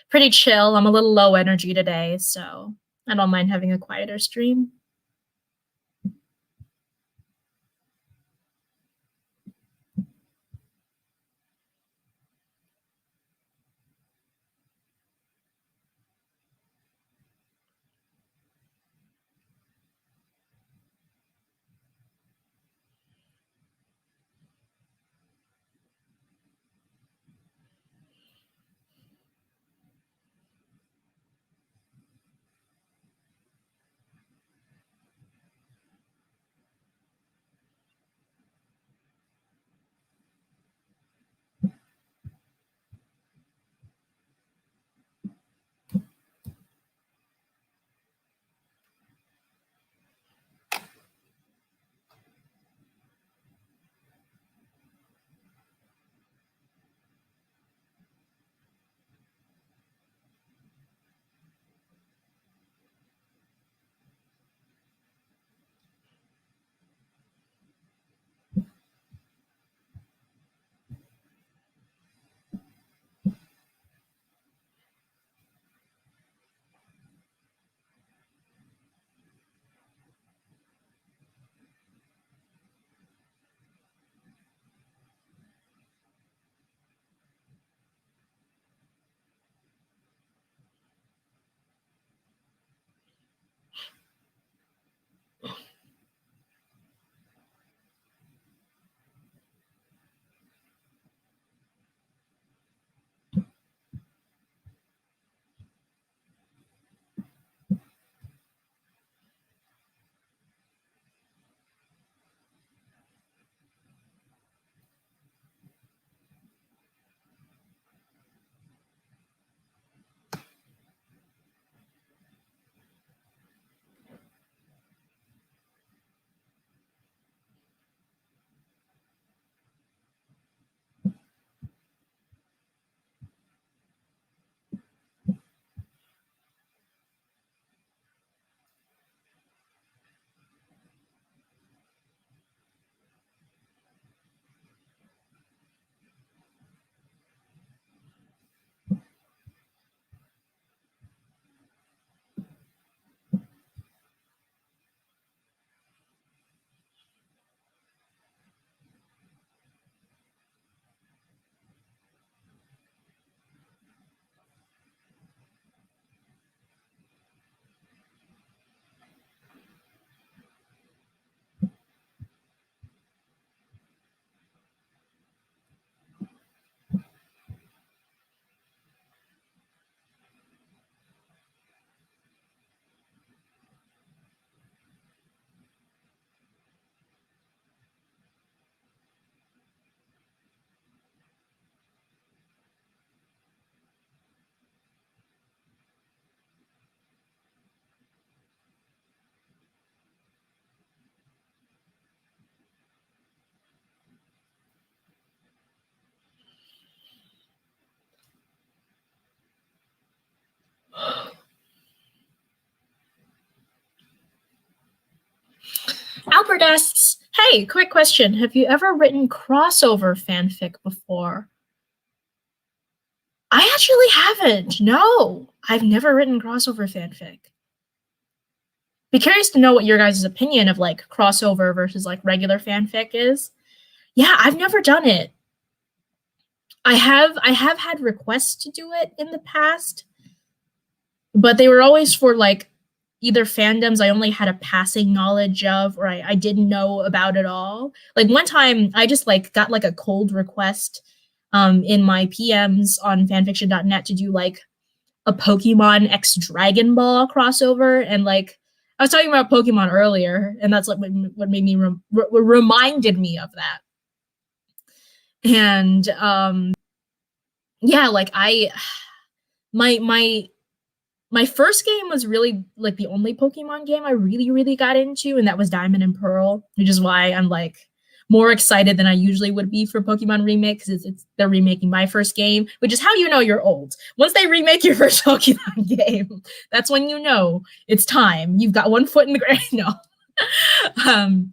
pretty chill. I'm a little low energy today, so I don't mind having a quieter stream. Albert asks, hey, quick question. Have you ever written crossover fanfic before? I actually haven't. No, I've never written crossover fanfic. Be curious to know what your guys' opinion of like crossover versus like regular fanfic is. Yeah, I've never done it. I have had requests to do it in the past, but they were always for like either fandoms I only had a passing knowledge of or I didn't know about at all. Like one time I just like got like a cold request in my PMs on fanfiction.net to do like a Pokemon X Dragon Ball crossover, and like I was talking about Pokemon earlier, and that's like what made me reminded me of that. And yeah, like my first game was really like the only Pokemon game I really got into, and that was Diamond and Pearl, which is why I'm like more excited than I usually would be for Pokemon remake, because they're remaking my first game, which is how you know you're old. Once they remake your first Pokemon game, that's when you know it's time. You've got one foot in the ground. No.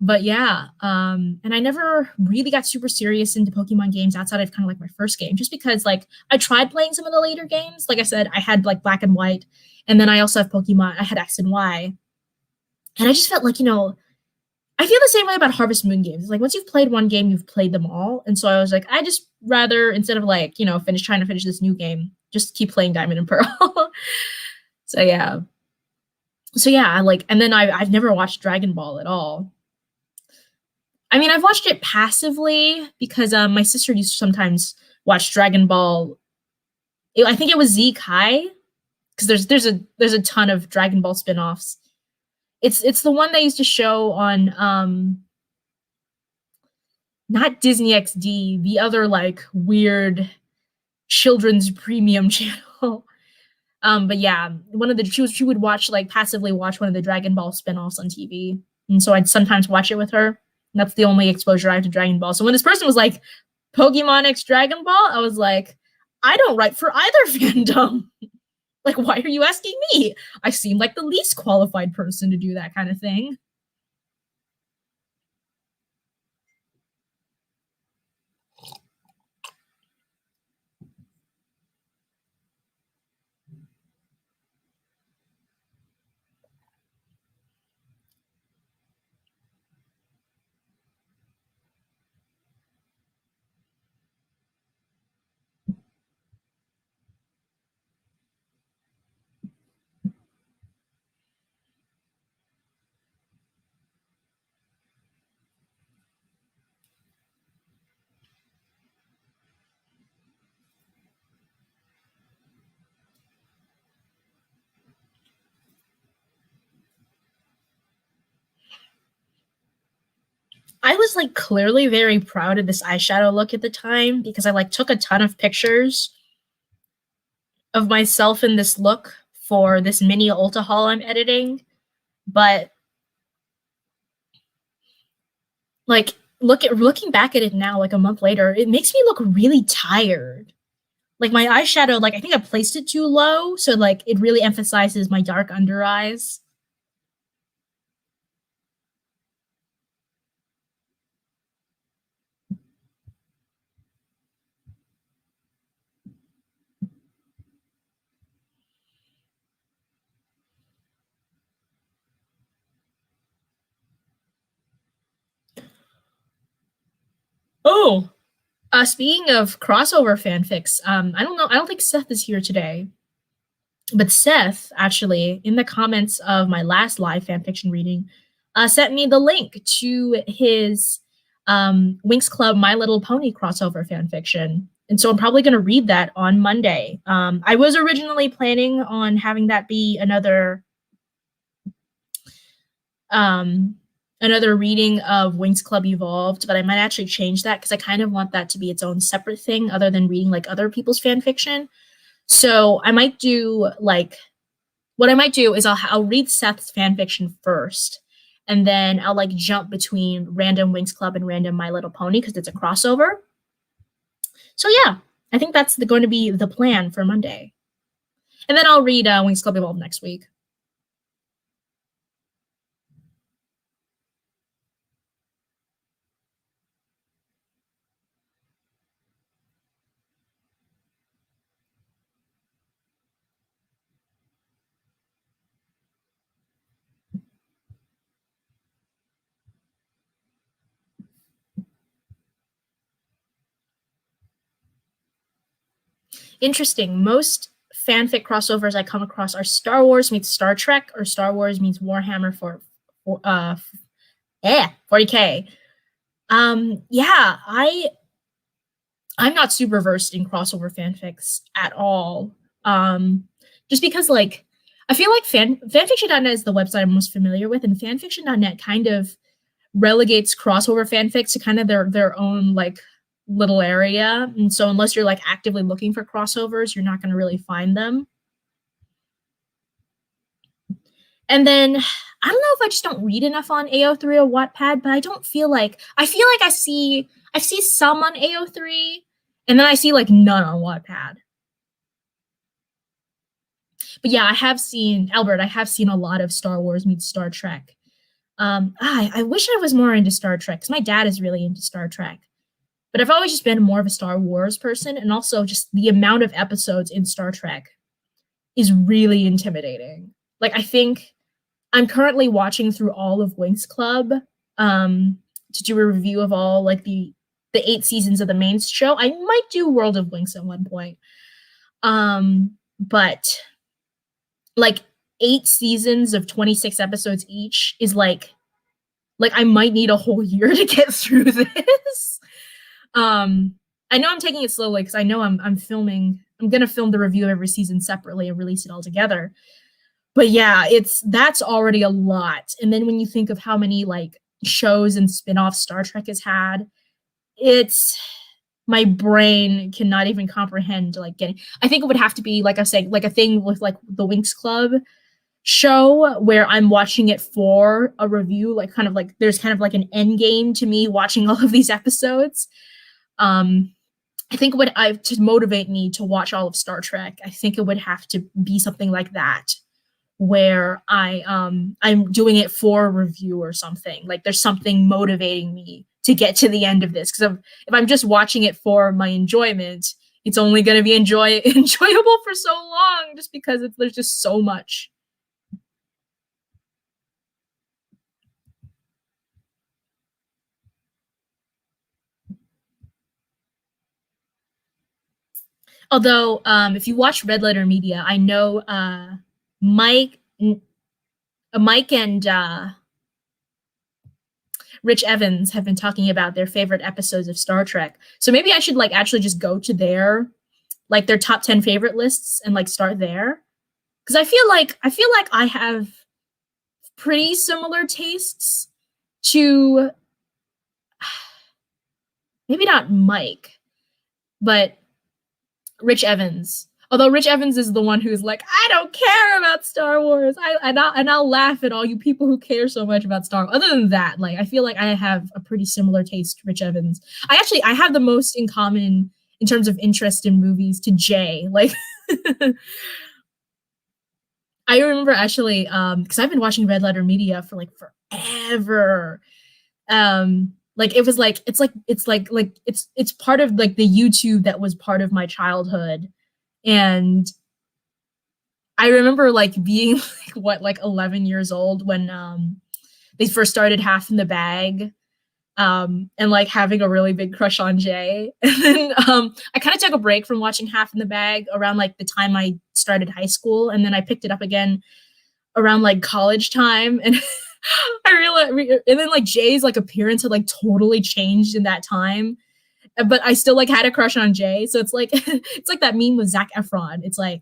But yeah, and I never really got super serious into Pokemon games outside of kind of like my first game, just because like I tried playing some of the later games. Like I said, I had like Black and White, and then I also have Pokemon. I had X and Y, and I just felt like, you know, I feel the same way about Harvest Moon games. It's like once you've played one game, you've played them all, and so I was like, I just rather, instead of like, you know, trying to finish this new game, just keep playing Diamond and Pearl. So yeah, I like, and then I've never watched Dragon Ball at all. I mean, I've watched it passively because my sister used to sometimes watch Dragon Ball. I think it was Z Kai, because there's a ton of Dragon Ball spin-offs. It's the one they used to show on not Disney XD, the other like weird children's premium channel. But yeah, one of the she would watch, like passively watch one of the Dragon Ball spin-offs on TV, and so I'd sometimes watch it with her. That's the only exposure I have to Dragon Ball. So when this person was like, Pokemon X Dragon Ball, I was like, I don't write for either fandom. Like, why are you asking me? I seem like the least qualified person to do that kind of thing. I was like clearly very proud of this eyeshadow look at the time, because I like took a ton of pictures of myself in this look for this mini Ulta haul I'm editing. But like looking back at it now, like a month later, it makes me look really tired. Like my eyeshadow, like I think I placed it too low, so like it really emphasizes my dark under eyes. Oh, speaking of crossover fanfics, I don't know. I don't think Seth is here today, but Seth actually, in the comments of my last live fanfiction reading, sent me the link to his Winx Club My Little Pony crossover fanfiction. And so I'm probably going to read that on Monday. I was originally planning on having that be another reading of Winx Club Evolved, but I might actually change that because I kind of want that to be its own separate thing other than reading like other people's fan fiction. So I might do like, what I might do is I'll read Seth's fan fiction first, and then I'll like jump between random Winx Club and random My Little Pony because it's a crossover. So yeah, I think that's going to be the plan for Monday. And then I'll read Winx Club Evolved next week. Interesting. Most fanfic crossovers I come across are Star Wars meets Star Trek or Star Wars meets Warhammer for 40K. Yeah, I'm not super versed in crossover fanfics at all. Um, just because like I feel like fanfiction.net is the website I'm most familiar with, and fanfiction.net kind of relegates crossover fanfics to kind of their own like little area. And so unless you're like actively looking for crossovers, you're not going to really find them. And then I don't know if I just don't read enough on AO3 or Wattpad, but I feel like I see some on AO3 and then I see like none on Wattpad. But yeah, I have seen a lot of Star Wars meets Star Trek. I wish I was more into Star Trek because my dad is really into Star Trek. But I've always just been more of a Star Wars person, and also just the amount of episodes in Star Trek is really intimidating. Like I think I'm currently watching through all of Winx Club to do a review of all like the 8 seasons of the main show. I might do World of Winx at one point. But like 8 seasons of 26 episodes each is like I might need a whole year to get through this. I know I'm taking it slowly because I know I'm gonna film the review of every season separately and release it all together. But yeah, that's already a lot. And then when you think of how many like shows and spin-off Star Trek has had, it's my brain cannot even comprehend like getting. I think it would have to be like I said, like a thing with like the Winx Club show where I'm watching it for a review, like kind of like there's kind of like an end game to me watching all of these episodes. I think what I to motivate me to watch all of Star Trek, I think it would have to be something like that, where I'm doing it for a review or something. Like there's something motivating me to get to the end of this. Because if I'm just watching it for my enjoyment, it's only going to be enjoyable for so long, just because there's just so much. Although, if you watch Red Letter Media, I know Mike, Mike and Rich Evans have been talking about their favorite episodes of Star Trek. So maybe I should like actually just go to their top 10 favorite lists and like start there. Because I feel like I have pretty similar tastes to maybe not Mike, but Rich Evans. Although Rich Evans is the one who's like, I don't care about Star Wars. I'll laugh at all you people who care so much about Star Wars. Other than that, like I feel like I have a pretty similar taste to Rich Evans. I have the most in common in terms of interest in movies to Jay. Like I remember actually, because I've been watching Red Letter Media for like forever. Like it was like it's part of like the YouTube that was part of my childhood. And I remember like being like what, like 11 years old when they first started Half in the Bag, and like having a really big crush on Jay. And then I kind of took a break from watching Half in the Bag around like the time I started high school, and then I picked it up again around like college time. And I realized, and then like Jay's like appearance had like totally changed in that time, but I still like had a crush on Jay. So it's like it's like that meme with Zac Efron. It's like,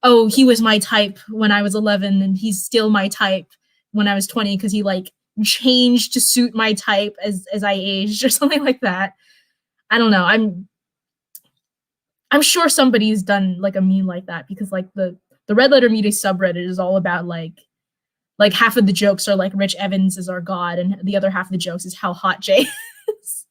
oh, he was my type when I was 11, and he's still my type when I was 20 because he like changed to suit my type as I aged or something like that. I don't know. I'm sure somebody's done like a meme like that because like the Red Letter Media subreddit is all about like half of the jokes are like Rich Evans is our god, and the other half of the jokes is how hot Jay is.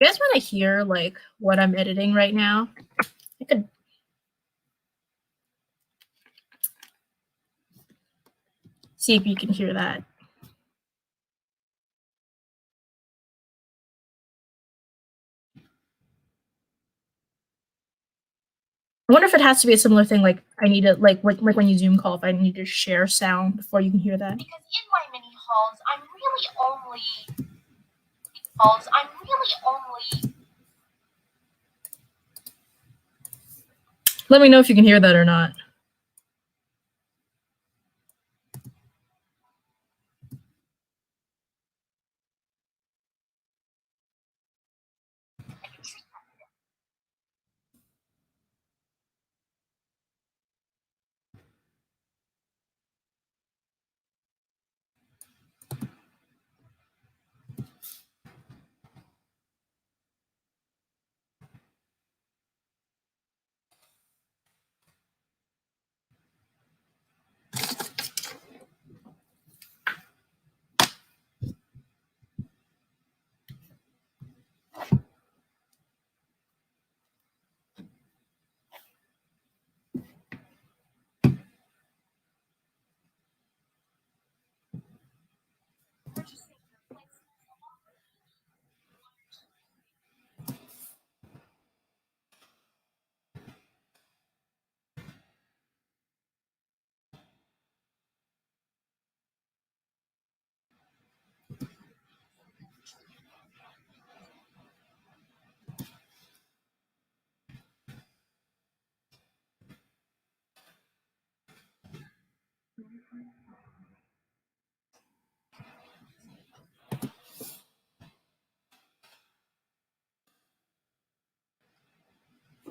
You guys want to hear like what I'm editing right now? I could see if you can hear that. I wonder if it has to be a similar thing. Like I need to like when you Zoom call, if I need to share sound before you can hear that. Because in my mini halls, I'm really only. Let me know if you can hear that or not.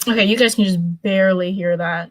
Okay, you guys can just barely hear that.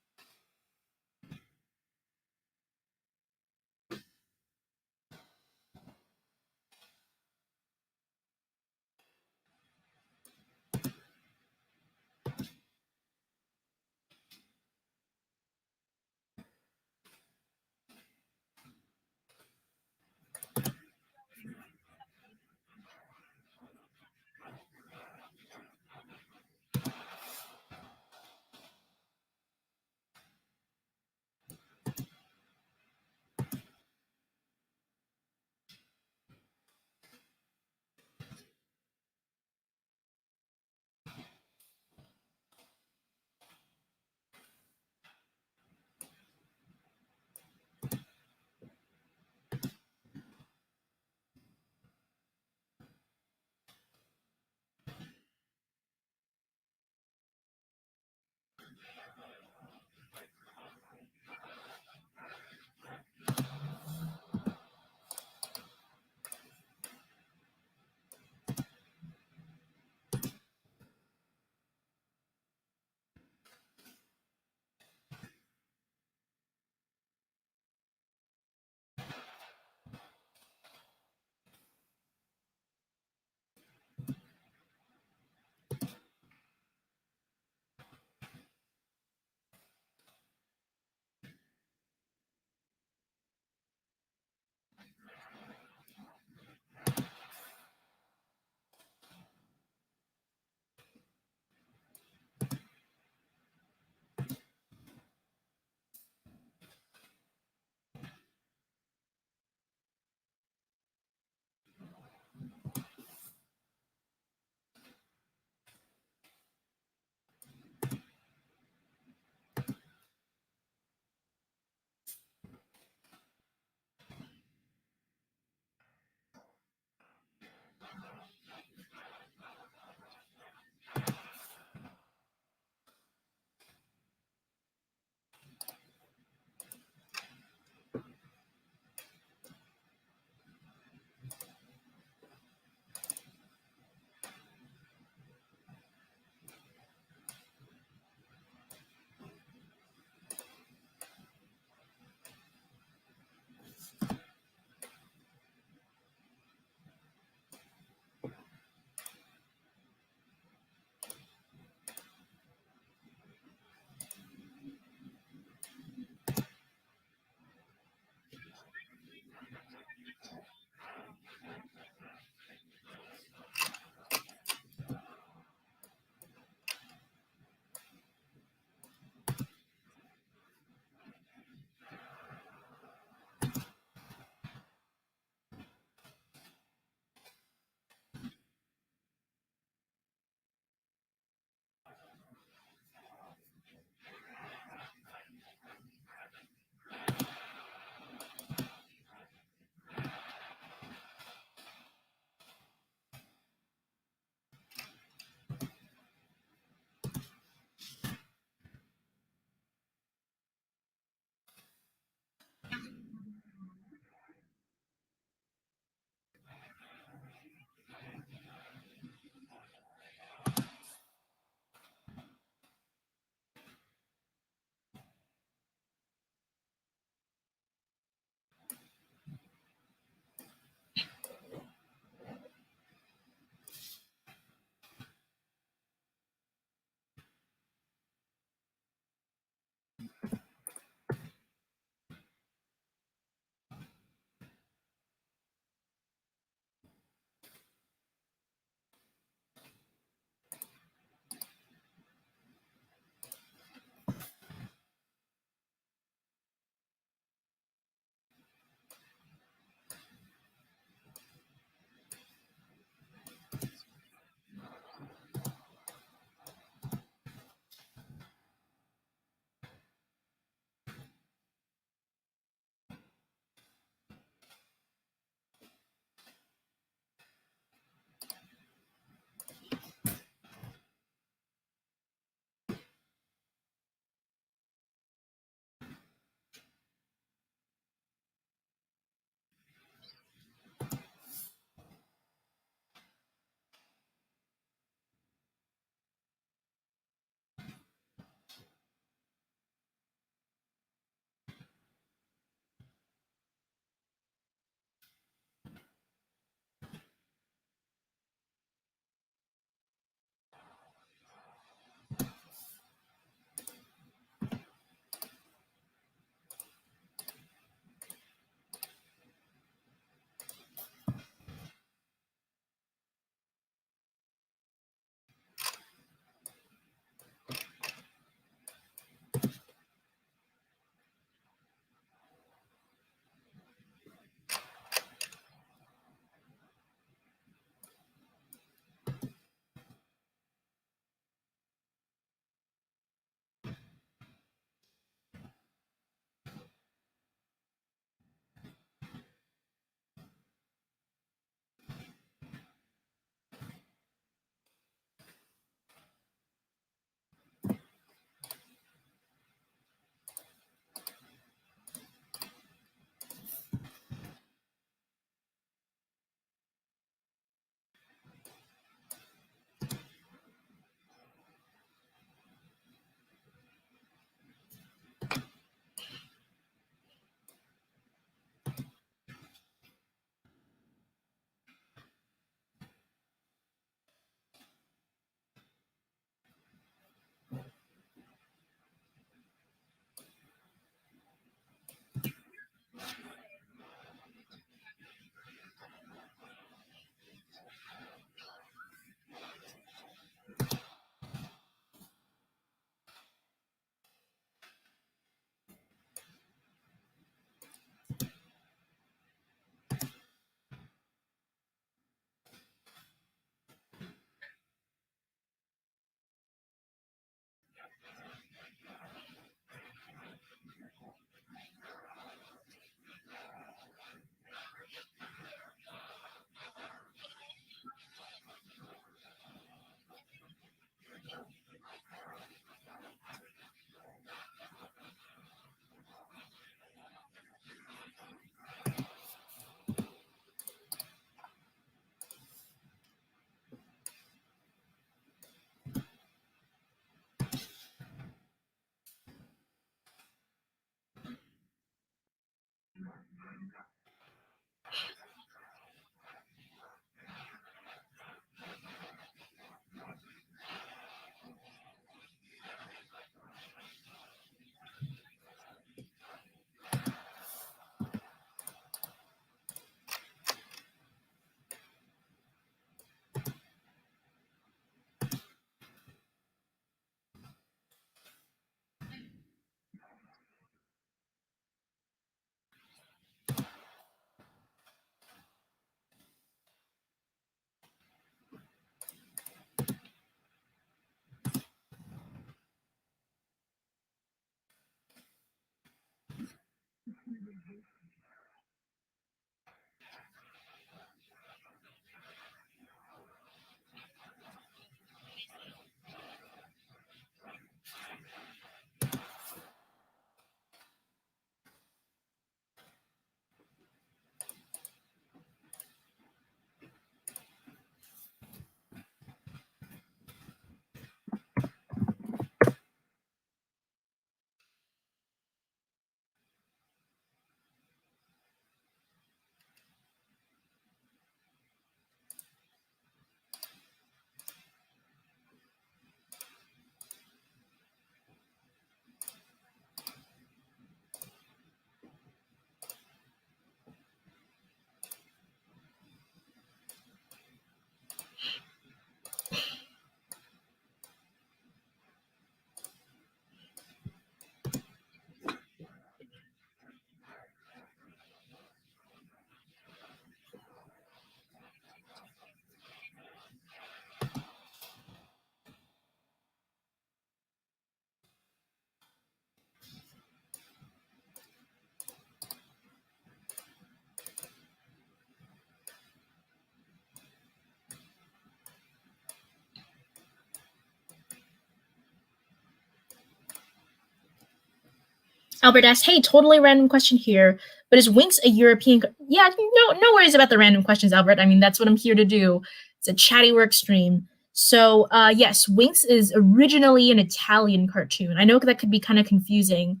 Albert asks, "Hey, totally random question here, but is Winx a European?" Yeah, no worries about the random questions, Albert. I mean, that's what I'm here to do. It's a chatty work stream. So, yes, Winx is originally an Italian cartoon. I know that could be kind of confusing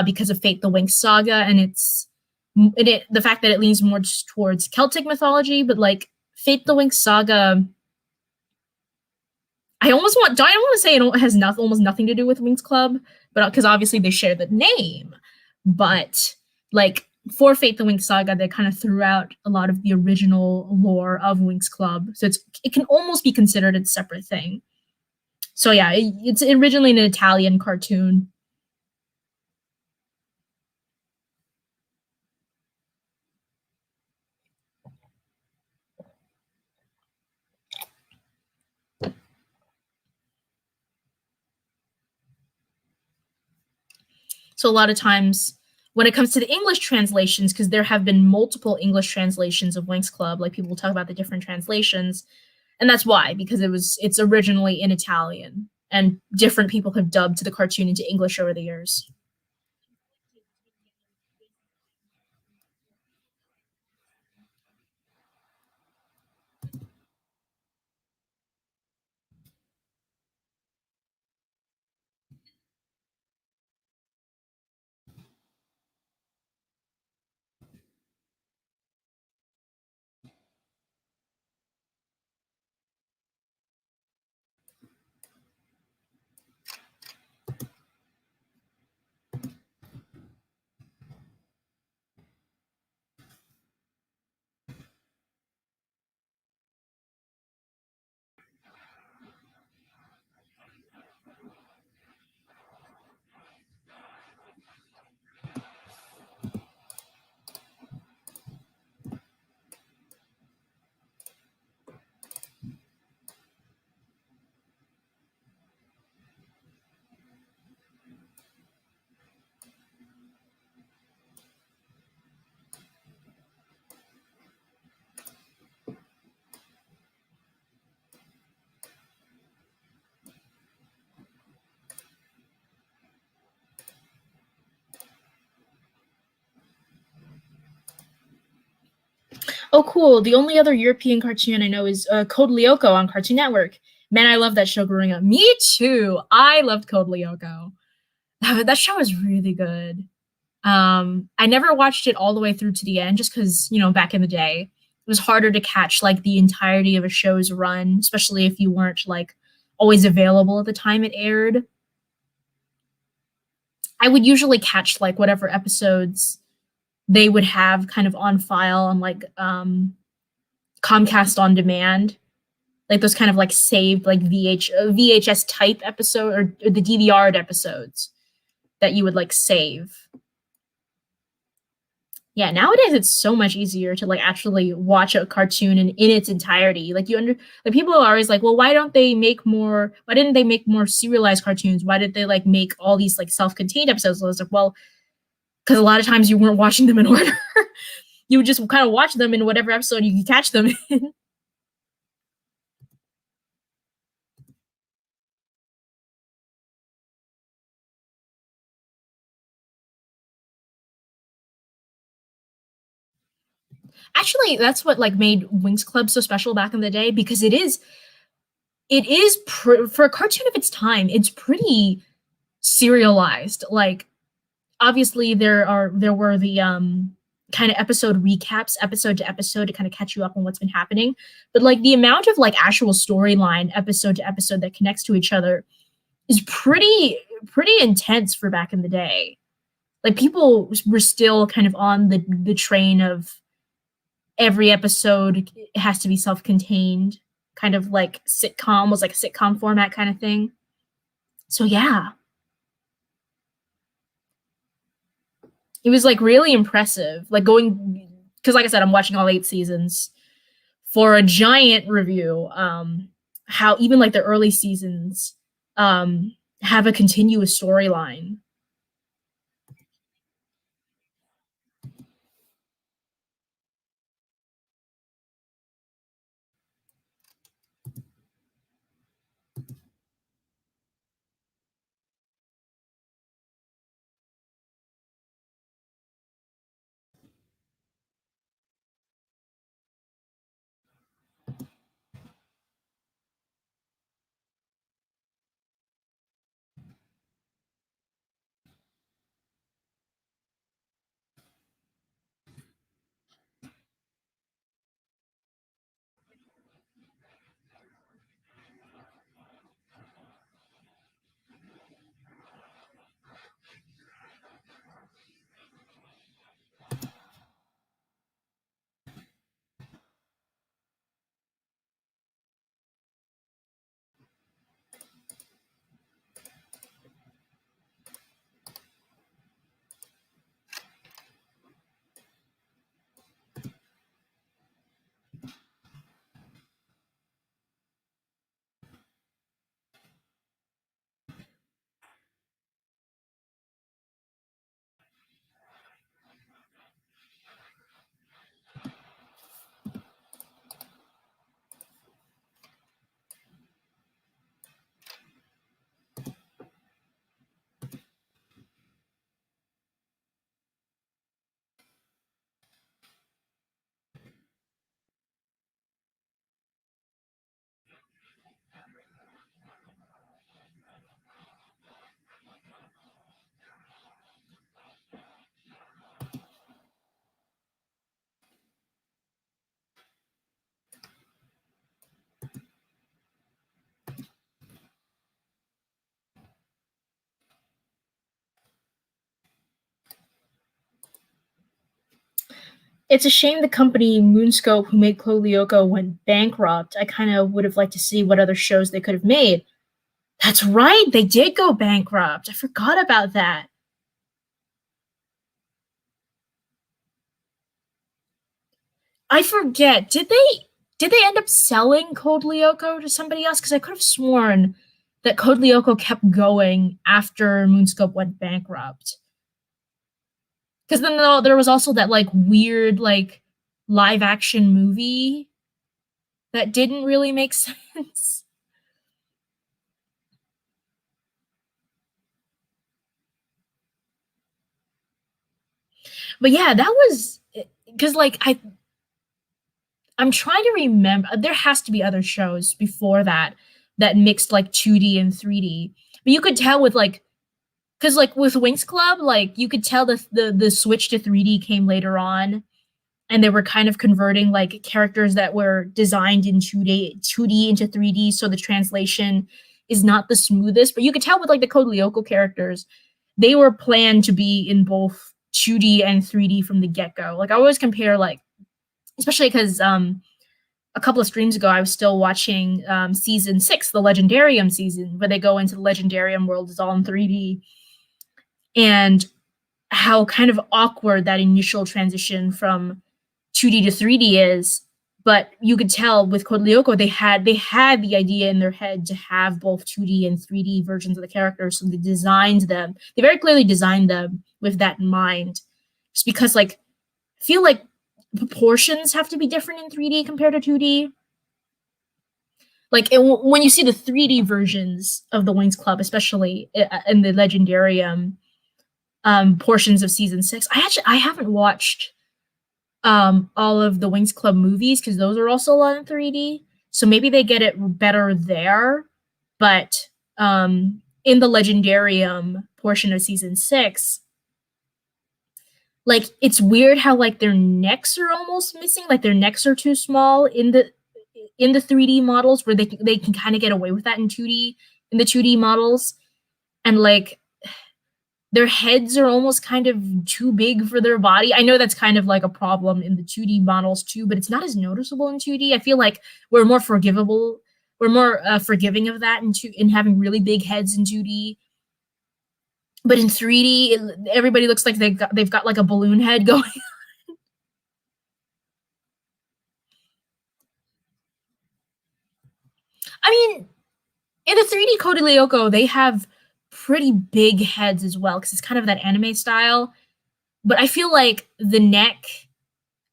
because of Fate the Winx saga, and the fact that it leans more towards Celtic mythology, but like Fate the Winx saga, I don't want to say it has almost nothing to do with Winx Club, but because obviously they share the name, but like for Fate the Winx Saga, they kind of threw out a lot of the original lore of Winx Club, so it can almost be considered a separate thing. So yeah, it's originally an Italian cartoon. So a lot of times when it comes to the English translations, because there have been multiple English translations of Winx Club, like people will talk about the different translations, and that's why, because it's originally in Italian, and different people have dubbed the cartoon into English over the years. Oh, cool. The only other European cartoon I know is Code Lyoko on Cartoon Network. Man, I love that show growing up. Me too. I loved Code Lyoko. That show was really good. I never watched it all the way through to the end just because, back in the day, it was harder to catch like the entirety of a show's run, especially if you weren't like always available at the time it aired. I would usually catch like whatever episodes they would have kind of on file on like Comcast on demand, like those kind of like saved like VHS type episode or the DVR'd episodes that you would like save. Yeah, nowadays it's so much easier to like actually watch a cartoon in its entirety. Like people are always like, well, why didn't they make more serialized cartoons? Why did they like make all these like self-contained episodes? I was like, well, because a lot of times you weren't watching them in order. You would just kind of watch them in whatever episode you could catch them in. Actually, that's what like made Winx Club so special back in the day because for a cartoon of its time, it's pretty serialized. Like obviously there were the kind of episode recaps episode to episode to kind of catch you up on what's been happening, but like the amount of like actual storyline episode to episode that connects to each other is pretty intense for back in the day. Like people were still kind of on the train of every episode has to be self-contained, kind of like sitcom was like a sitcom format kind of thing. So yeah, it was like really impressive. Like going because like I said, I'm watching all 8 seasons for a giant review. How even like the early seasons have a continuous storyline. It's a shame the company Moonscope, who made Code Lyoko, went bankrupt. I kind of would have liked to see what other shows they could have made. That's right, they did go bankrupt. I forgot about that. I forget. Did they end up selling Code Lyoko to somebody else? Because I could have sworn that Code Lyoko kept going after Moonscope went bankrupt. Because then there was also that like weird like live action movie that didn't really make sense. But yeah, that was because like I'm trying to remember. There has to be other shows before that that mixed like 2D and 3D. But you could tell with like because like with Winx Club, like you could tell the switch to 3D came later on, and they were kind of converting like characters that were designed in 2D into 3D, so the translation is not the smoothest. But you could tell with like the Code Lyoko characters, they were planned to be in both 2D and 3D from the get go. Like I always compare like, especially because a couple of streams ago, I was still watching season 6, the Legendarium season, where they go into the Legendarium world, is all in 3D, and how kind of awkward that initial transition from 2D to 3D is. But you could tell with Code Lyoko, they had the idea in their head to have both 2D and 3D versions of the characters, so they designed them. They very clearly designed them with that in mind. Just because, like, I feel like proportions have to be different in 3D compared to 2D. Like when you see the 3D versions of the Wings Club, especially in the Legendarium portions of season 6, I haven't watched all of the Wings Club movies because those are also a lot in 3D. So maybe they get it better there. But in the Legendarium portion of season 6, like it's weird how like their necks are almost missing, like their necks are too small in the 3D models, where they can kind of get away with that in 2D, in the 2D models. And like their heads are almost kind of too big for their body. I know that's kind of like a problem in the 2D models too, but it's not as noticeable in 2D. I feel like we're more forgivable. We're more forgiving of that in having really big heads in 2D. But in 3D, everybody looks like they've got like a balloon head going. I mean, in the 3D Code Lyoko, they have pretty big heads as well because it's kind of that anime style. But I feel like the neck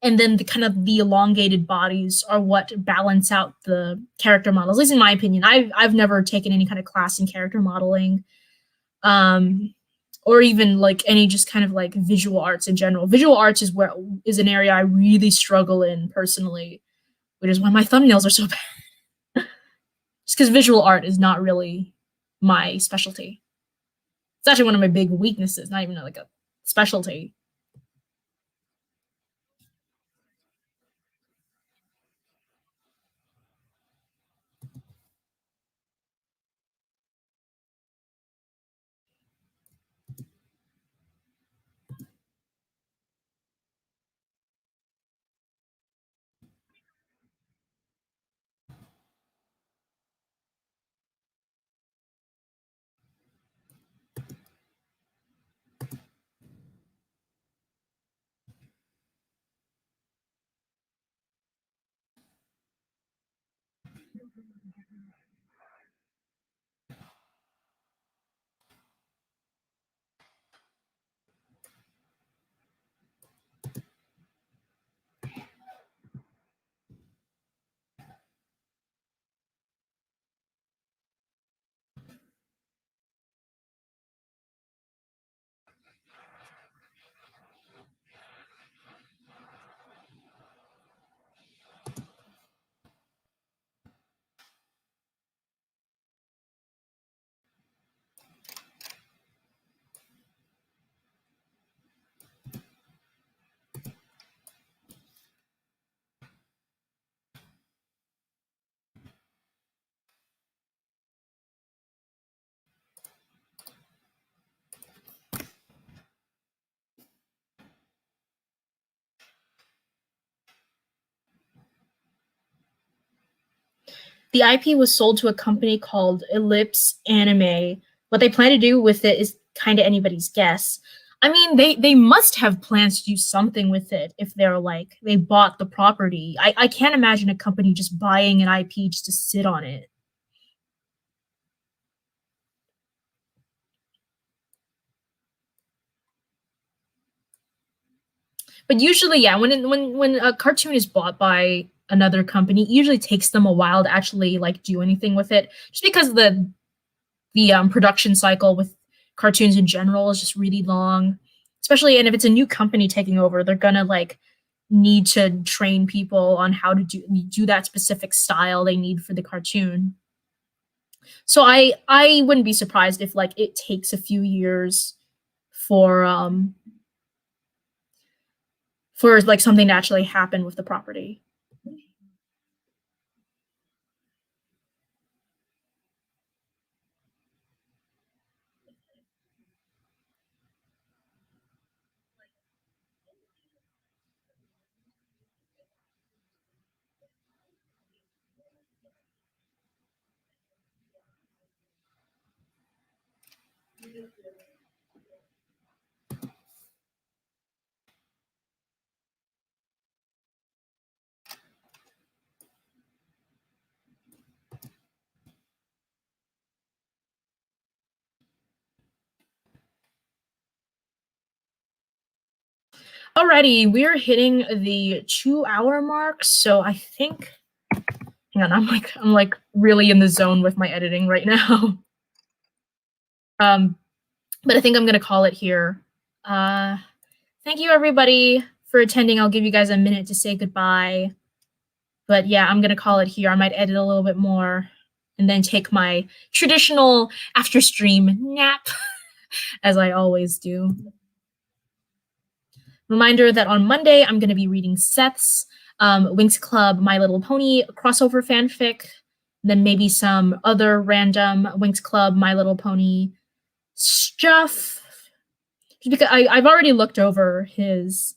and then the kind of the elongated bodies are what balance out the character models. At least in my opinion, I've never taken any kind of class in character modeling, um, or even like any just kind of like visual arts in general. Visual arts is an area I really struggle in personally, which is why my thumbnails are so bad. Just because visual art is not really my specialty. It's actually one of my big weaknesses, not even like a specialty. The IP was sold to a company called Ellipse Anime. What they plan to do with it is kind of anybody's guess. I mean, they must have plans to do something with it if they're like they bought the property. I can't imagine a company just buying an IP just to sit on it. But usually, yeah, when a cartoon is bought by another company, it usually takes them a while to actually like do anything with it, just because the production cycle with cartoons in general is just really long. Especially, and if it's a new company taking over, they're gonna like need to train people on how to do that specific style they need for the cartoon. So I wouldn't be surprised if like it takes a few years for like something to actually happen with the property. Alrighty, we're hitting the 2 hour mark, so I think hang on, I'm like really in the zone with my editing right now. um but I think I'm gonna call it here. Uh thank you everybody for attending. I'll give you guys a minute to say goodbye. But yeah, I'm gonna call it here. I might edit a little bit more and then take my traditional after stream nap as I always do. Reminder that on Monday, I'm going to be reading Seth's Winx Club My Little Pony crossover fanfic, then maybe some other random Winx Club My Little Pony stuff. Because I've already looked over his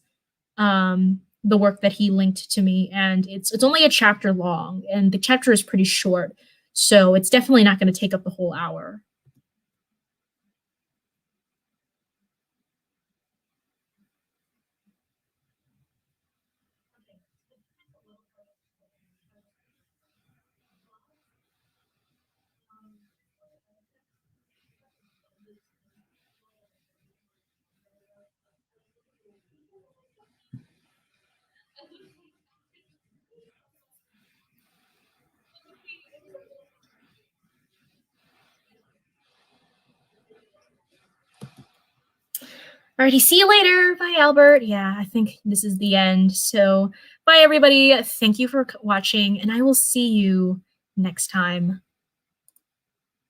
the work that he linked to me, and it's only a chapter long, and the chapter is pretty short, so it's definitely not going to take up the whole hour. Alrighty, see you later. Bye, Albert. Yeah, I think this is the end. So, bye, everybody. Thank you for watching, and I will see you next time.